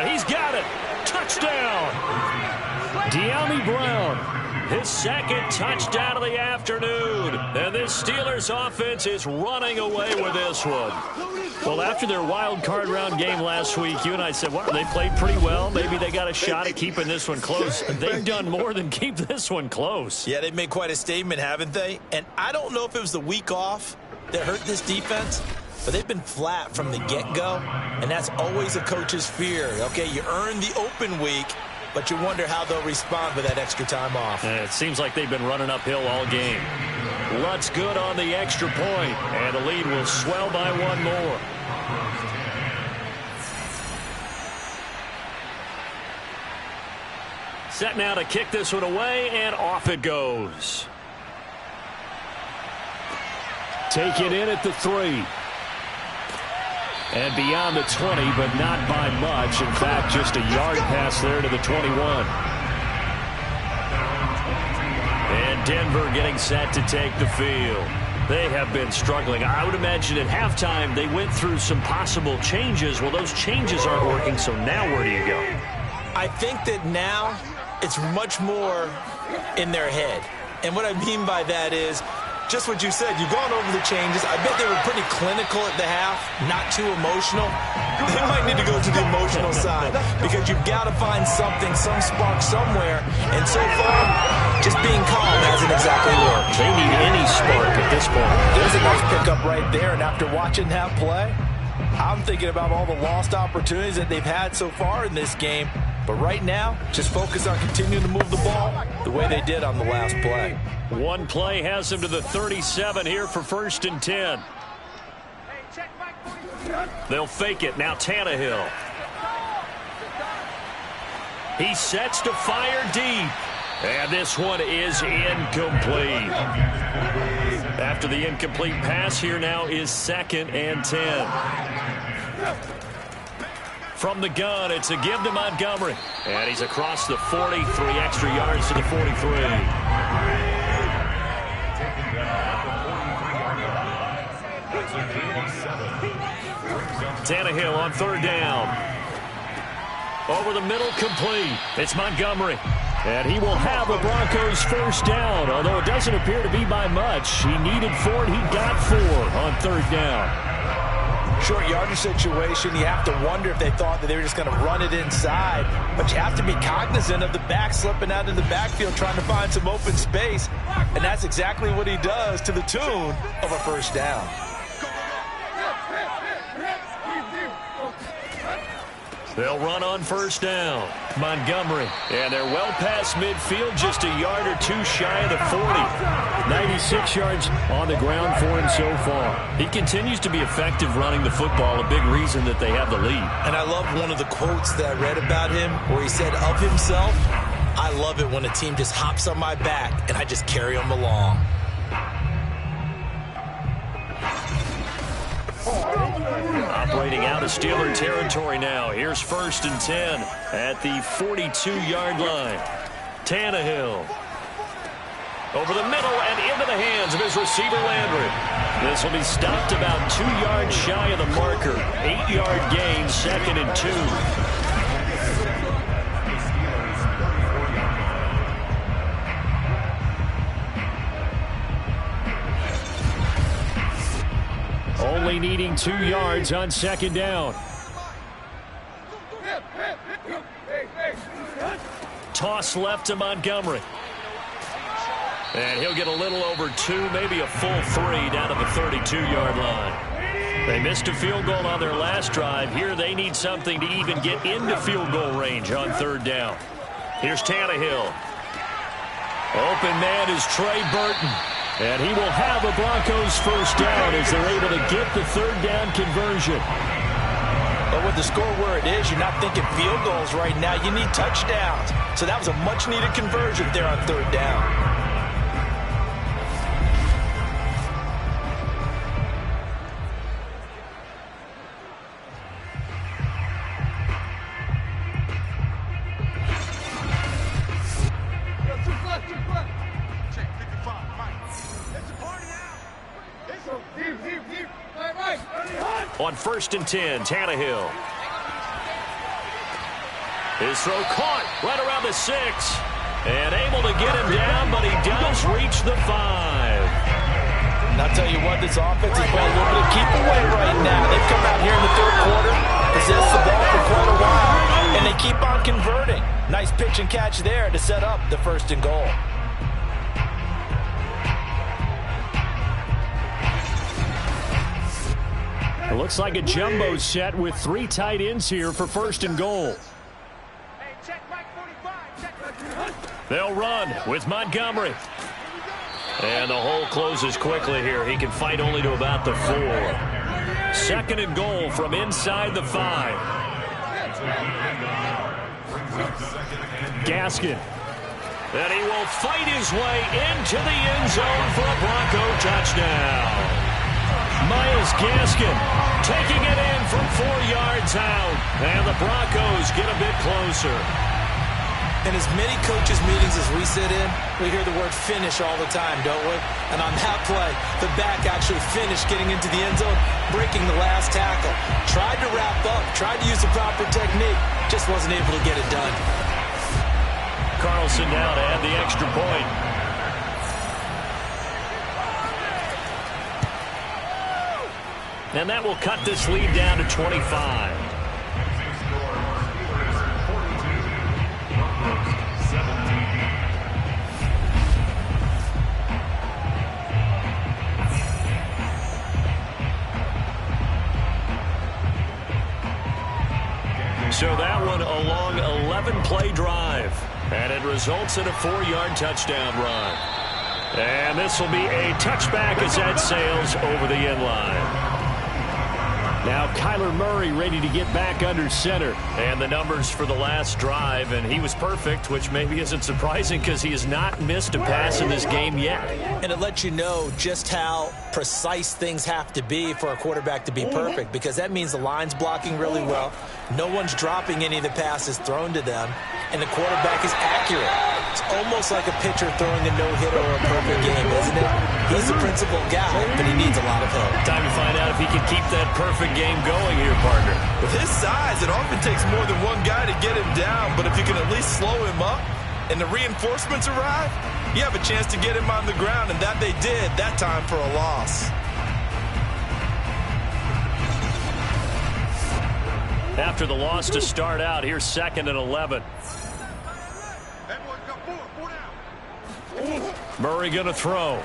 He's got it. Touchdown. De'Ami Brown, his second touchdown of the afternoon. And this Steelers offense is running away with this one. Well, after their wild card round game last week, you and I said, well, they played pretty well. Maybe they got a shot at keeping this one close. They've done more than keep this one close. Yeah, they've made quite a statement, haven't they? And I don't know if it was the week off that hurt this defense, but they've been flat from the get-go, and that's always a coach's fear. Okay, you earn the open week, but you wonder how they'll respond with that extra time off. And it seems like they've been running uphill all game. Lutt's good on the extra point, and the lead will swell by one more. Set now to kick this one away, and off it goes. Take it in at the 3. And beyond the 20, but not by much. In fact, just a yard pass there to the 21. And Denver getting set to take the field. They have been struggling. I would imagine at halftime they went through some possible changes. Well, those changes aren't working, so now where do you go? I think that now it's much more in their head. And what I mean by that is just what you said. You've gone over the changes. I bet they were pretty clinical at the half, not too emotional. They might need to go to the emotional side because you've got to find something, some spark somewhere. And so far, just being calm hasn't exactly worked. They need any spark at this point. There's a nice pickup right there. And after watching that play, I'm thinking about all the lost opportunities that they've had so far in this game. But right now, just focus on continuing to move the ball the way they did on the last play. One play has them to the 37 here for 1st and 10. They'll fake it. Now Tannehill. He sets to fire deep. And this one is incomplete. After the incomplete pass, here now is 2nd and 10. From the gun, it's a give to Montgomery. And he's across the 40, 3 extra yards to the 43. Tannehill on 3rd down. Over the middle, complete. It's Montgomery. And he will have a Broncos 1st down, although it doesn't appear to be by much. He needed 4, and he got 4 on 3rd down. Short yardage situation, you have to wonder if they thought that they were just going to run it inside. But you have to be cognizant of the back slipping out of the backfield trying to find some open space. And that's exactly what he does to the tune of a 1st down. They'll run on 1st down. Montgomery. And they're well past midfield, just a yard or 2 shy of the 40. 96 yards on the ground for him so far. He continues to be effective running the football, a big reason that they have the lead. And I love one of the quotes that I read about him where he said of himself, I love it when a team just hops on my back and I just carry them along. Operating out of Steeler territory now. Here's 1st and 10 at the 42-yard line. Tannehill. Over the middle and into the hands of his receiver Landry. This will be stopped about 2 yards shy of the marker. 8-yard gain, 2nd and 2. Only needing 2 yards on 2nd down. Toss left to Montgomery. And he'll get a little over 2, maybe a full 3 down to the 32-yard line. They missed a field goal on their last drive. Here they need something to even get into field goal range on 3rd down. Here's Tannehill. Open man is Trey Burton. And he will have a Broncos 1st down as they're able to get the 3rd down conversion. But with the score where it is, you're not thinking field goals right now. You need touchdowns. So that was a much-needed conversion there on 3rd down. On 1st and 10, Tannehill. His throw caught right around the 6. And able to get him down, but he does reach the 5. And I'll tell you what, this offense is playing a little bit of keep away right now. They've come out here in the third quarter, possessed the ball for quite a while, and they keep on converting. Nice pitch and catch there to set up the 1st and goal. It looks like a jumbo set with 3 tight ends here for 1st and goal. They'll run with Montgomery. And the hole closes quickly here. He can fight only to about the 4. 2nd and goal from inside the 5. Gaskin. And he will fight his way into the end zone for a Bronco touchdown. Myles Gaskin taking it in from 4 yards out. And the Broncos get a bit closer. In as many coaches' meetings as we sit in, we hear the word finish all the time, don't we? And on that play, the back actually finished getting into the end zone, breaking the last tackle. Tried to wrap up, tried to use the proper technique, just wasn't able to get it done. Carlson now to add the extra point. And that will cut this lead down to 25. So that one a long 11-play drive. And it results in a 4-yard touchdown run. And this will be a touchback as that sails over the end line. Now Kyler Murray ready to get back under center. And the numbers for the last drive, and he was perfect, which maybe isn't surprising because he has not missed a pass in this game yet. And it lets you know just how precise things have to be for a quarterback to be perfect, because that means the line's blocking really well. No one's dropping any of the passes thrown to them, and the quarterback is accurate. It's almost like a pitcher throwing a no-hitter or a perfect game, isn't it? He's the principal guy, but he needs a lot of help. Time to find out if he can keep that perfect game going here, partner. With his size, it often takes more than one guy to get him down, but if you can at least slow him up and the reinforcements arrive, you have a chance to get him on the ground, and that they did that time for a loss. After the loss to start out, here's 2nd and 11. Murray going to throw.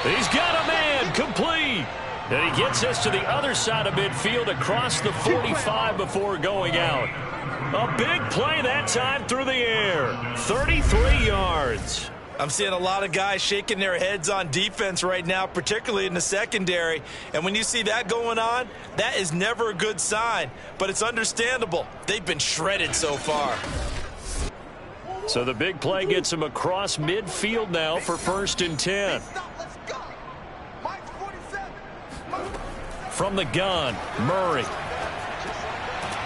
He's got a man, complete. And he gets us to the other side of midfield across the 45 before going out. A big play that time through the air. 33 yards. I'm seeing a lot of guys shaking their heads on defense right now, particularly in the secondary. And when you see that going on, that is never a good sign. But it's understandable. They've been shredded so far. So the big play gets him across midfield now for 1st and 10. From the gun, Murray.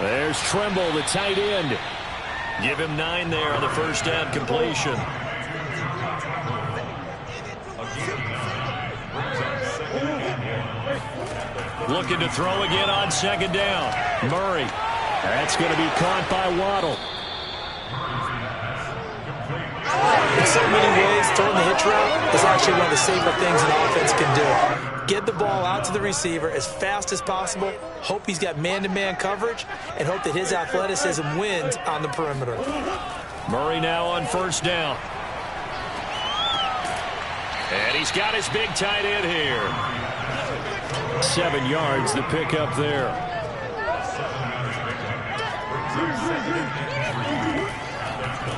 There's Trimble, the tight end. Give him 9 there on the first down completion. Looking to throw again on 2nd down. Murray. That's going to be caught by Waddle. In so many ways, throwing the hitch route is actually one of the safer things an offense can do. Get the ball out to the receiver as fast as possible, hope he's got man-to-man coverage, and hope that his athleticism wins on the perimeter. Murray now on 1st down. And he's got his big tight end here. 7 yards, the pickup there.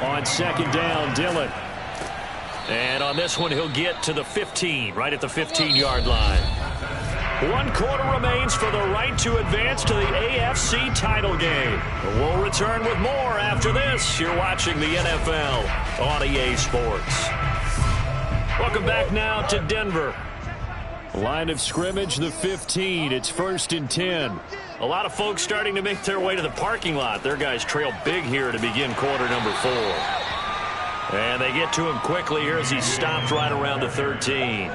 On 2nd down, Dillon. And on this one, he'll get to the 15, right at the 15-yard line. 1 quarter remains for the right to advance to the AFC title game. We'll return with more after this. You're watching the NFL on EA Sports. Welcome back now to Denver. Line of scrimmage, the 15. It's 1st and 10. A lot of folks starting to make their way to the parking lot. Their guys trail big here to begin quarter number 4. And they get to him quickly here as he stopped right around the 13.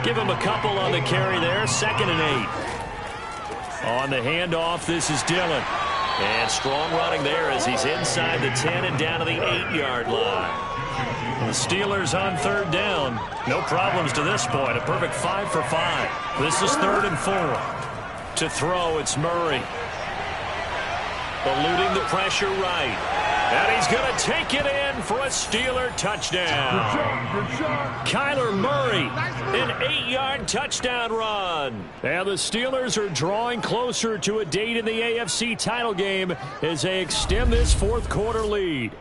Give him a couple on the carry there. 2nd and 8. On the handoff, this is Dillon. And strong running there as he's inside the 10 and down to the 8-yard line. The Steelers on third down. No problems to this point. A perfect 5 for 5. This is 3rd and 4. To throw, it's Murray. Eluding the pressure right. And he's going to take it in for a Steeler touchdown. Kyler Murray, an 8-yard touchdown run. And the Steelers are drawing closer to a date in the AFC title game as they extend this fourth quarter lead.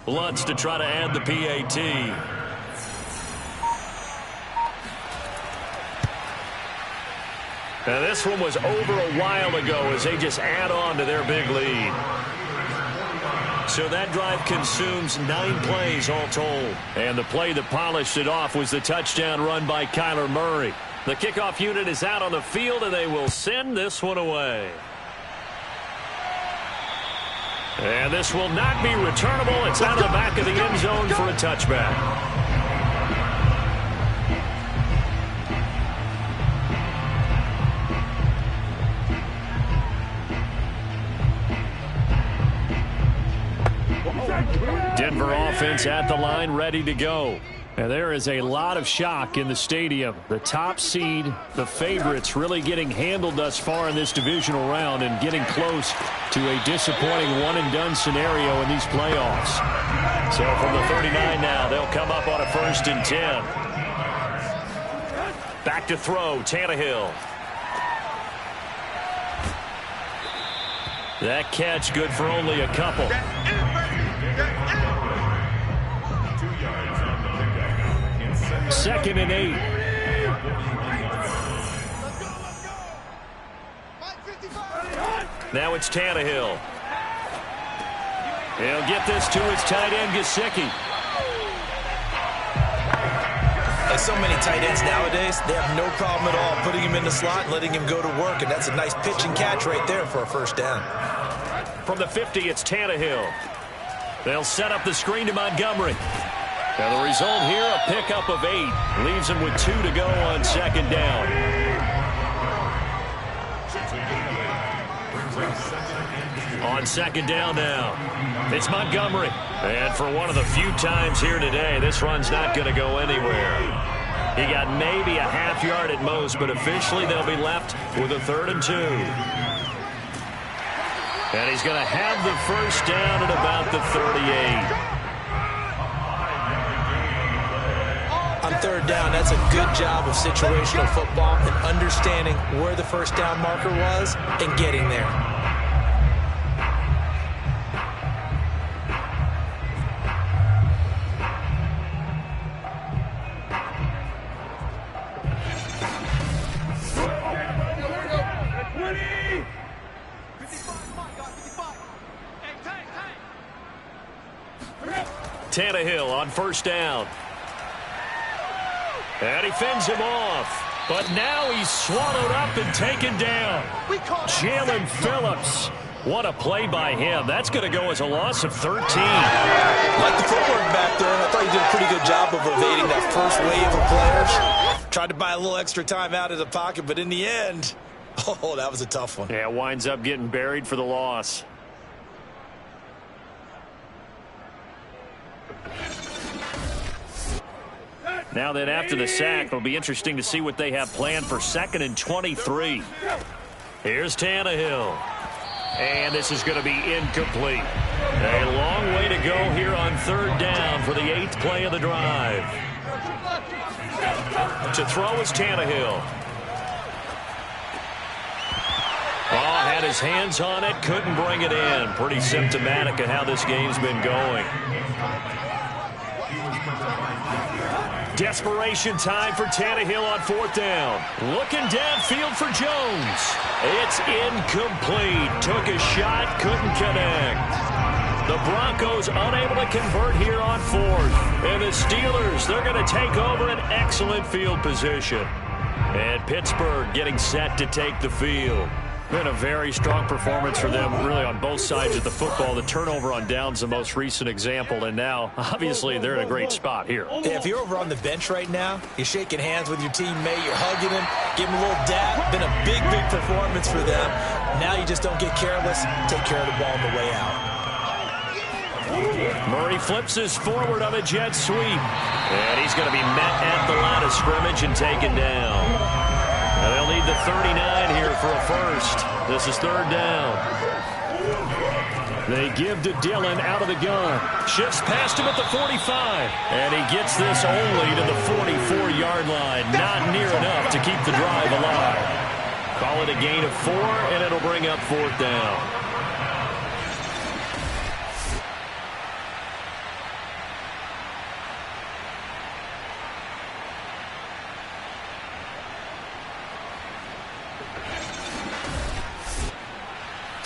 Lutz to try to add the PAT. Now this one was over a while ago as they just add on to their big lead. So that drive consumes 9 plays all told. And the play that polished it off was the touchdown run by Kyler Murray. The kickoff unit is out on the field and they will send this one away. And this will not be returnable. It's out of the back of the end zone for a touchback. Denver offense at the line, ready to go. And there is a lot of shock in the stadium. The top seed, the favorites, really getting handled thus far in this divisional round and getting close to a disappointing one-and-done scenario in these playoffs. So from the 39 now, they'll come up on a 1st and 10. Back to throw, Tannehill. That catch good for only a couple. 2 yards on the pickup. In 2nd and 8. Now it's Tannehill. He'll get this to his tight end, Gesicki. Like so many tight ends nowadays, they have no problem at all putting him in the slot and letting him go to work, and that's a nice pitch and catch right there for a 1st down. From the 50, it's Tannehill. They'll set up the screen to Montgomery. Now the result here, a pickup of 8. Leaves him with 2 to go on 2nd down. On 2nd down now, it's Montgomery. And for one of the few times here today, this run's not going to go anywhere. He got maybe a half yard at most, but officially they'll be left with a 3rd and 2. And he's going to have the 1st down at about the 38. On 3rd down, that's a good job of situational football and understanding where the 1st down marker was and getting there. Tannehill on 1st down. And he fends him off. But now he's swallowed up and taken down. Jalen Phillips. What a play by him. That's going to go as a loss of 13. Like the footwork back there, I thought he did a pretty good job of evading that first wave of players. Tried to buy a little extra time out of the pocket, but in the end, oh, that was a tough one. Yeah, winds up getting buried for the loss. Now then, after the sack, it'll be interesting to see what they have planned for 2nd and 23. Here's Tannehill. And this is going to be incomplete. A long way to go here on 3rd down for the 8th play of the drive. To throw is Tannehill. Oh, had his hands on it, couldn't bring it in. Pretty symptomatic of how this game's been going. Desperation time for Tannehill on 4th down. Looking downfield for Jones. It's incomplete. Took a shot, couldn't connect. The Broncos unable to convert here on fourth. And the Steelers, they're going to take over an excellent field position. And Pittsburgh getting set to take the field. Been a very strong performance for them, really, on both sides of the football. The turnover on downs, the most recent example, and now, obviously, they're in a great spot here. Yeah, if you're over on the bench right now, you're shaking hands with your teammate, you're hugging him, giving him a little dap. Been a big, big performance for them. Now you just don't get careless. Take care of the ball on the way out. Murray flips his forward on a jet sweep. And he's going to be met at the line of scrimmage and taken down. Now they'll need the 39 here for a first. This is third down. They give to Dillon out of the gun. Shifts past him at the 45. And he gets this only to the 44-yard line. Not near enough to keep the drive alive. Call it a gain of 4, and it'll bring up fourth down.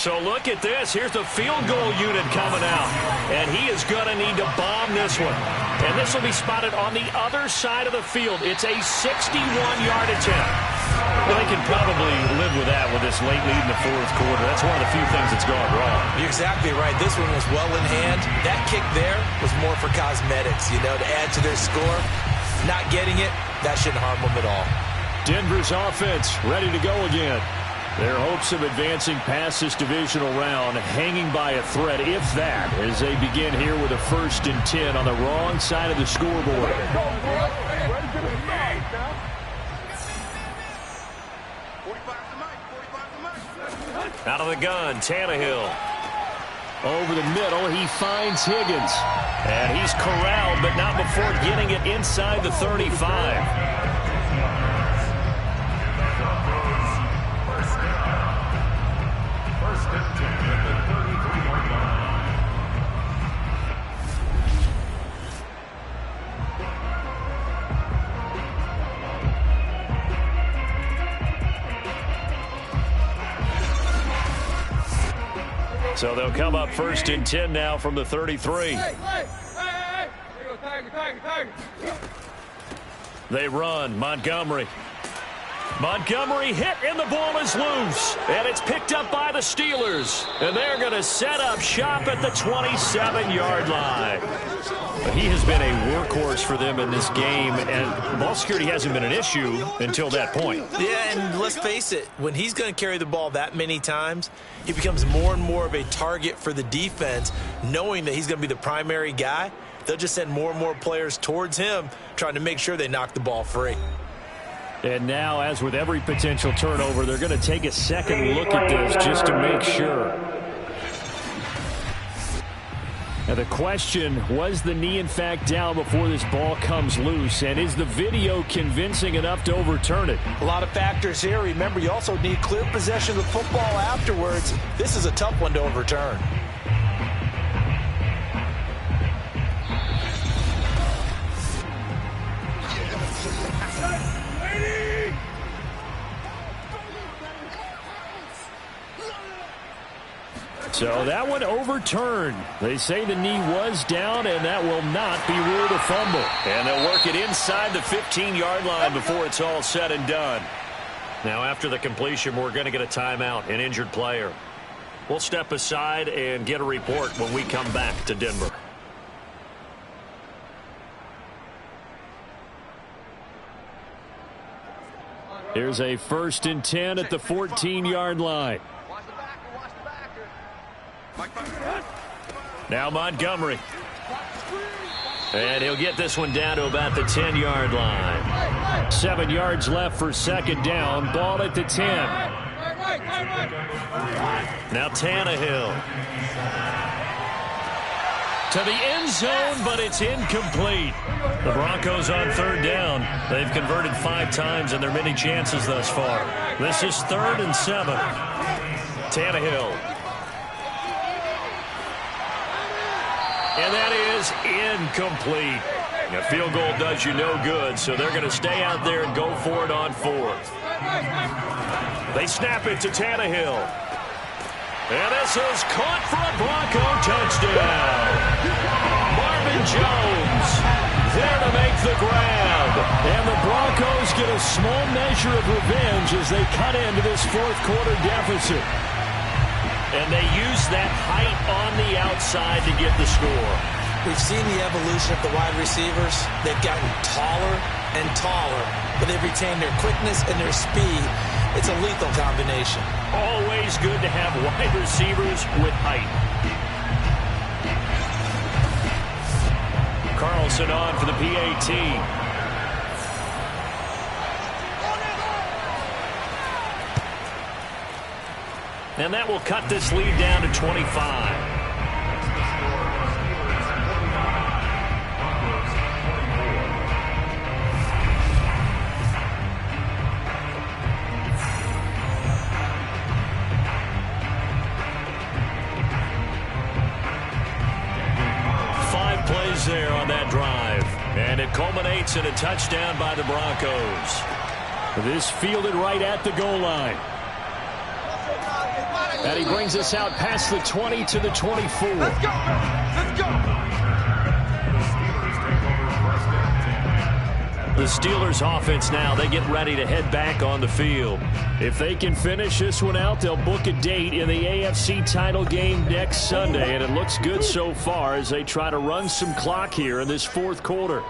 So look at this. Here's the field goal unit coming out. And he is going to need to bomb this one. And this will be spotted on the other side of the field. It's a 61-yard attempt. Well, they can probably live with that with this late lead in the fourth quarter. That's one of the few things that's gone wrong. You're exactly right. This one was well in hand. That kick there was more for cosmetics, to add to their score. Not getting it, that shouldn't harm them at all. Denver's offense ready to go again. Their hopes of advancing past this divisional round hanging by a thread, if that, as they begin here with a 1st and 10 on the wrong side of the scoreboard. Out of the gun, Tannehill. Over the middle, he finds Higgins. And he's corralled, but not before getting it inside the 35. So they'll come up 1st and 10 now from the 33. They run. Montgomery. Montgomery hit, and the ball is loose. And it's picked up by the Steelers. And they're going to set up shop at the 27-yard line. But he has been a workhorse for them in this game, and ball security hasn't been an issue until that point. Yeah, and let's face it, when he's going to carry the ball that many times, he becomes more and more of a target for the defense, knowing that he's going to be the primary guy. They'll just send more and more players towards him, trying to make sure they knock the ball free. And now, as with every potential turnover, they're going to take a second look at this just to make sure. Now the question, was the knee in fact down before this ball comes loose? And is the video convincing enough to overturn it? A lot of factors here. Remember, you also need clear possession of the football afterwards. This is a tough one to overturn. So that one overturned. They say the knee was down, and that will not be ruled a fumble. And they'll work it inside the 15-yard line before it's all said and done. Now, after the completion, we're going to get a timeout, an injured player. We'll step aside and get a report when we come back to Denver. Here's a 1st and 10 at the 14-yard line. Now Montgomery. And he'll get this one down to about the 10-yard line. 7 yards left for second down. Ball at the 10. Now Tannehill. To the end zone, but it's incomplete. The Broncos on third down. They've converted 5 times in their many chances thus far. This is 3rd and 7. Tannehill. And that is incomplete. A field goal does you no good, so they're going to stay out there and go for it on 4th. They snap it to Tannehill. And this is caught for a Bronco touchdown. Marvin Jones there to make the grab. And the Broncos get a small measure of revenge as they cut into this fourth quarter deficit. And they use that height on the outside to get the score. We've seen the evolution of the wide receivers. They've gotten taller and taller, but they've retained their quickness and their speed. It's a lethal combination. Always good to have wide receivers with height. Carlson on for the PAT. And that will cut this lead down to 25. 5 plays there on that drive. And it culminates in a touchdown by the Broncos. This fielded right at the goal line. And he brings us out past the 20 to the 24. Let's go, let's go. The Steelers offense now, they get ready to head back on the field. If they can finish this one out, they'll book a date in the AFC title game next Sunday. And it looks good so far as they try to run some clock here in this fourth quarter.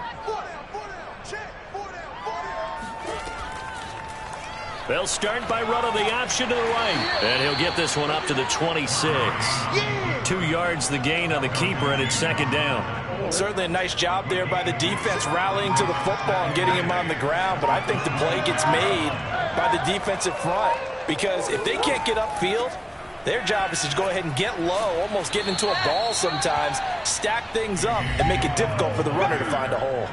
They'll start by running the option to the right. And he'll get this one up to the 26. 2 yards the gain on the keeper, and it's second down. Certainly a nice job there by the defense rallying to the football and getting him on the ground. But I think the play gets made by the defensive front. Because if they can't get upfield, their job is to go ahead and get low, almost get into a ball sometimes, stack things up, and make it difficult for the runner to find a hole.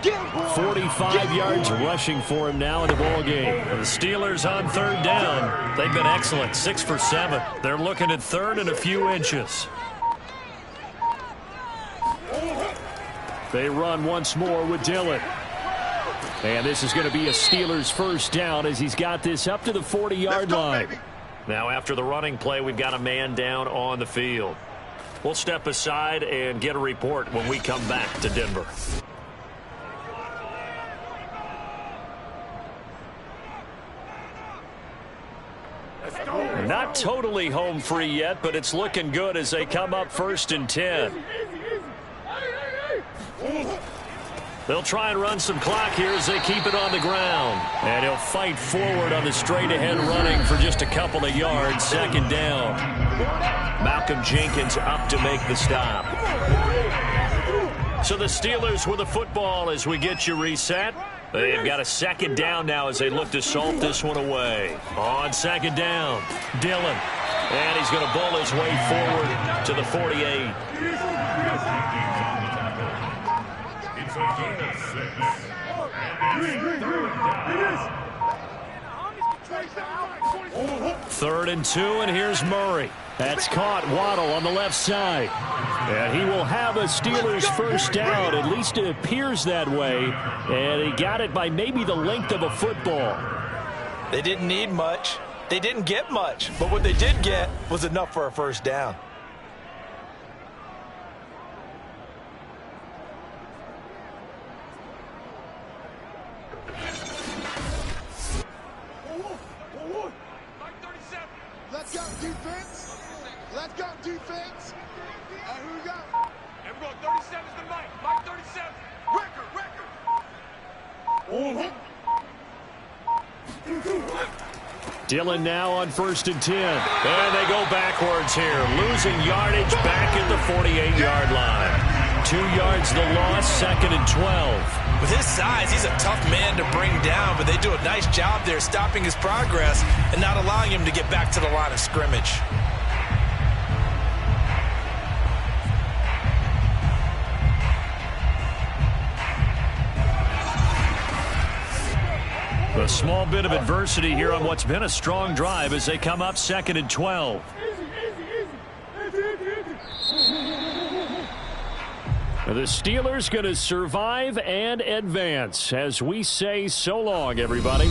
45 yards rushing for him now in the ball game. The Steelers on third down. They've been excellent, 6 for 7. They're looking at third and a few inches. They run once more with Dillon. And this is going to be a Steelers first down as he's got this up to the 40-yard line. Now after the running play, we've got a man down on the field. We'll step aside and get a report when we come back to Denver. Not totally home free yet, but it's looking good as they come up 1st and 10. They'll try and run some clock here as they keep it on the ground. And he'll fight forward on the straight-ahead running for just a couple of yards. Second down. Malcolm Jenkins up to make the stop. So the Steelers with the football as we get you reset. They've got a second down now as they look to salt this one away. On second down, Dillon. And he's going to bull his way forward to the 48. It's a gain of 6. Third and 2, and here's Murray. That's caught. Waddle on the left side. And he will have a Steelers first down. At least it appears that way. And he got it by maybe the length of a football. They didn't need much. They didn't get much. But what they did get was enough for a first down. Let's go, defense. Let's go, defense. Who we got? And we're going 37 is the Mike. Mike 37. Record. Dillon now on 1st and 10. And they go backwards here. Losing yardage back at the 48-yard line. 2 yards the loss, 2nd and 12. With his size, he's a tough man to bring down, but they do a nice job there stopping his progress and not allowing him to get back to the line of scrimmage. A small bit of adversity here on what's been a strong drive as they come up 2nd and 12. The Steelers going to survive and advance as we say so long, everybody.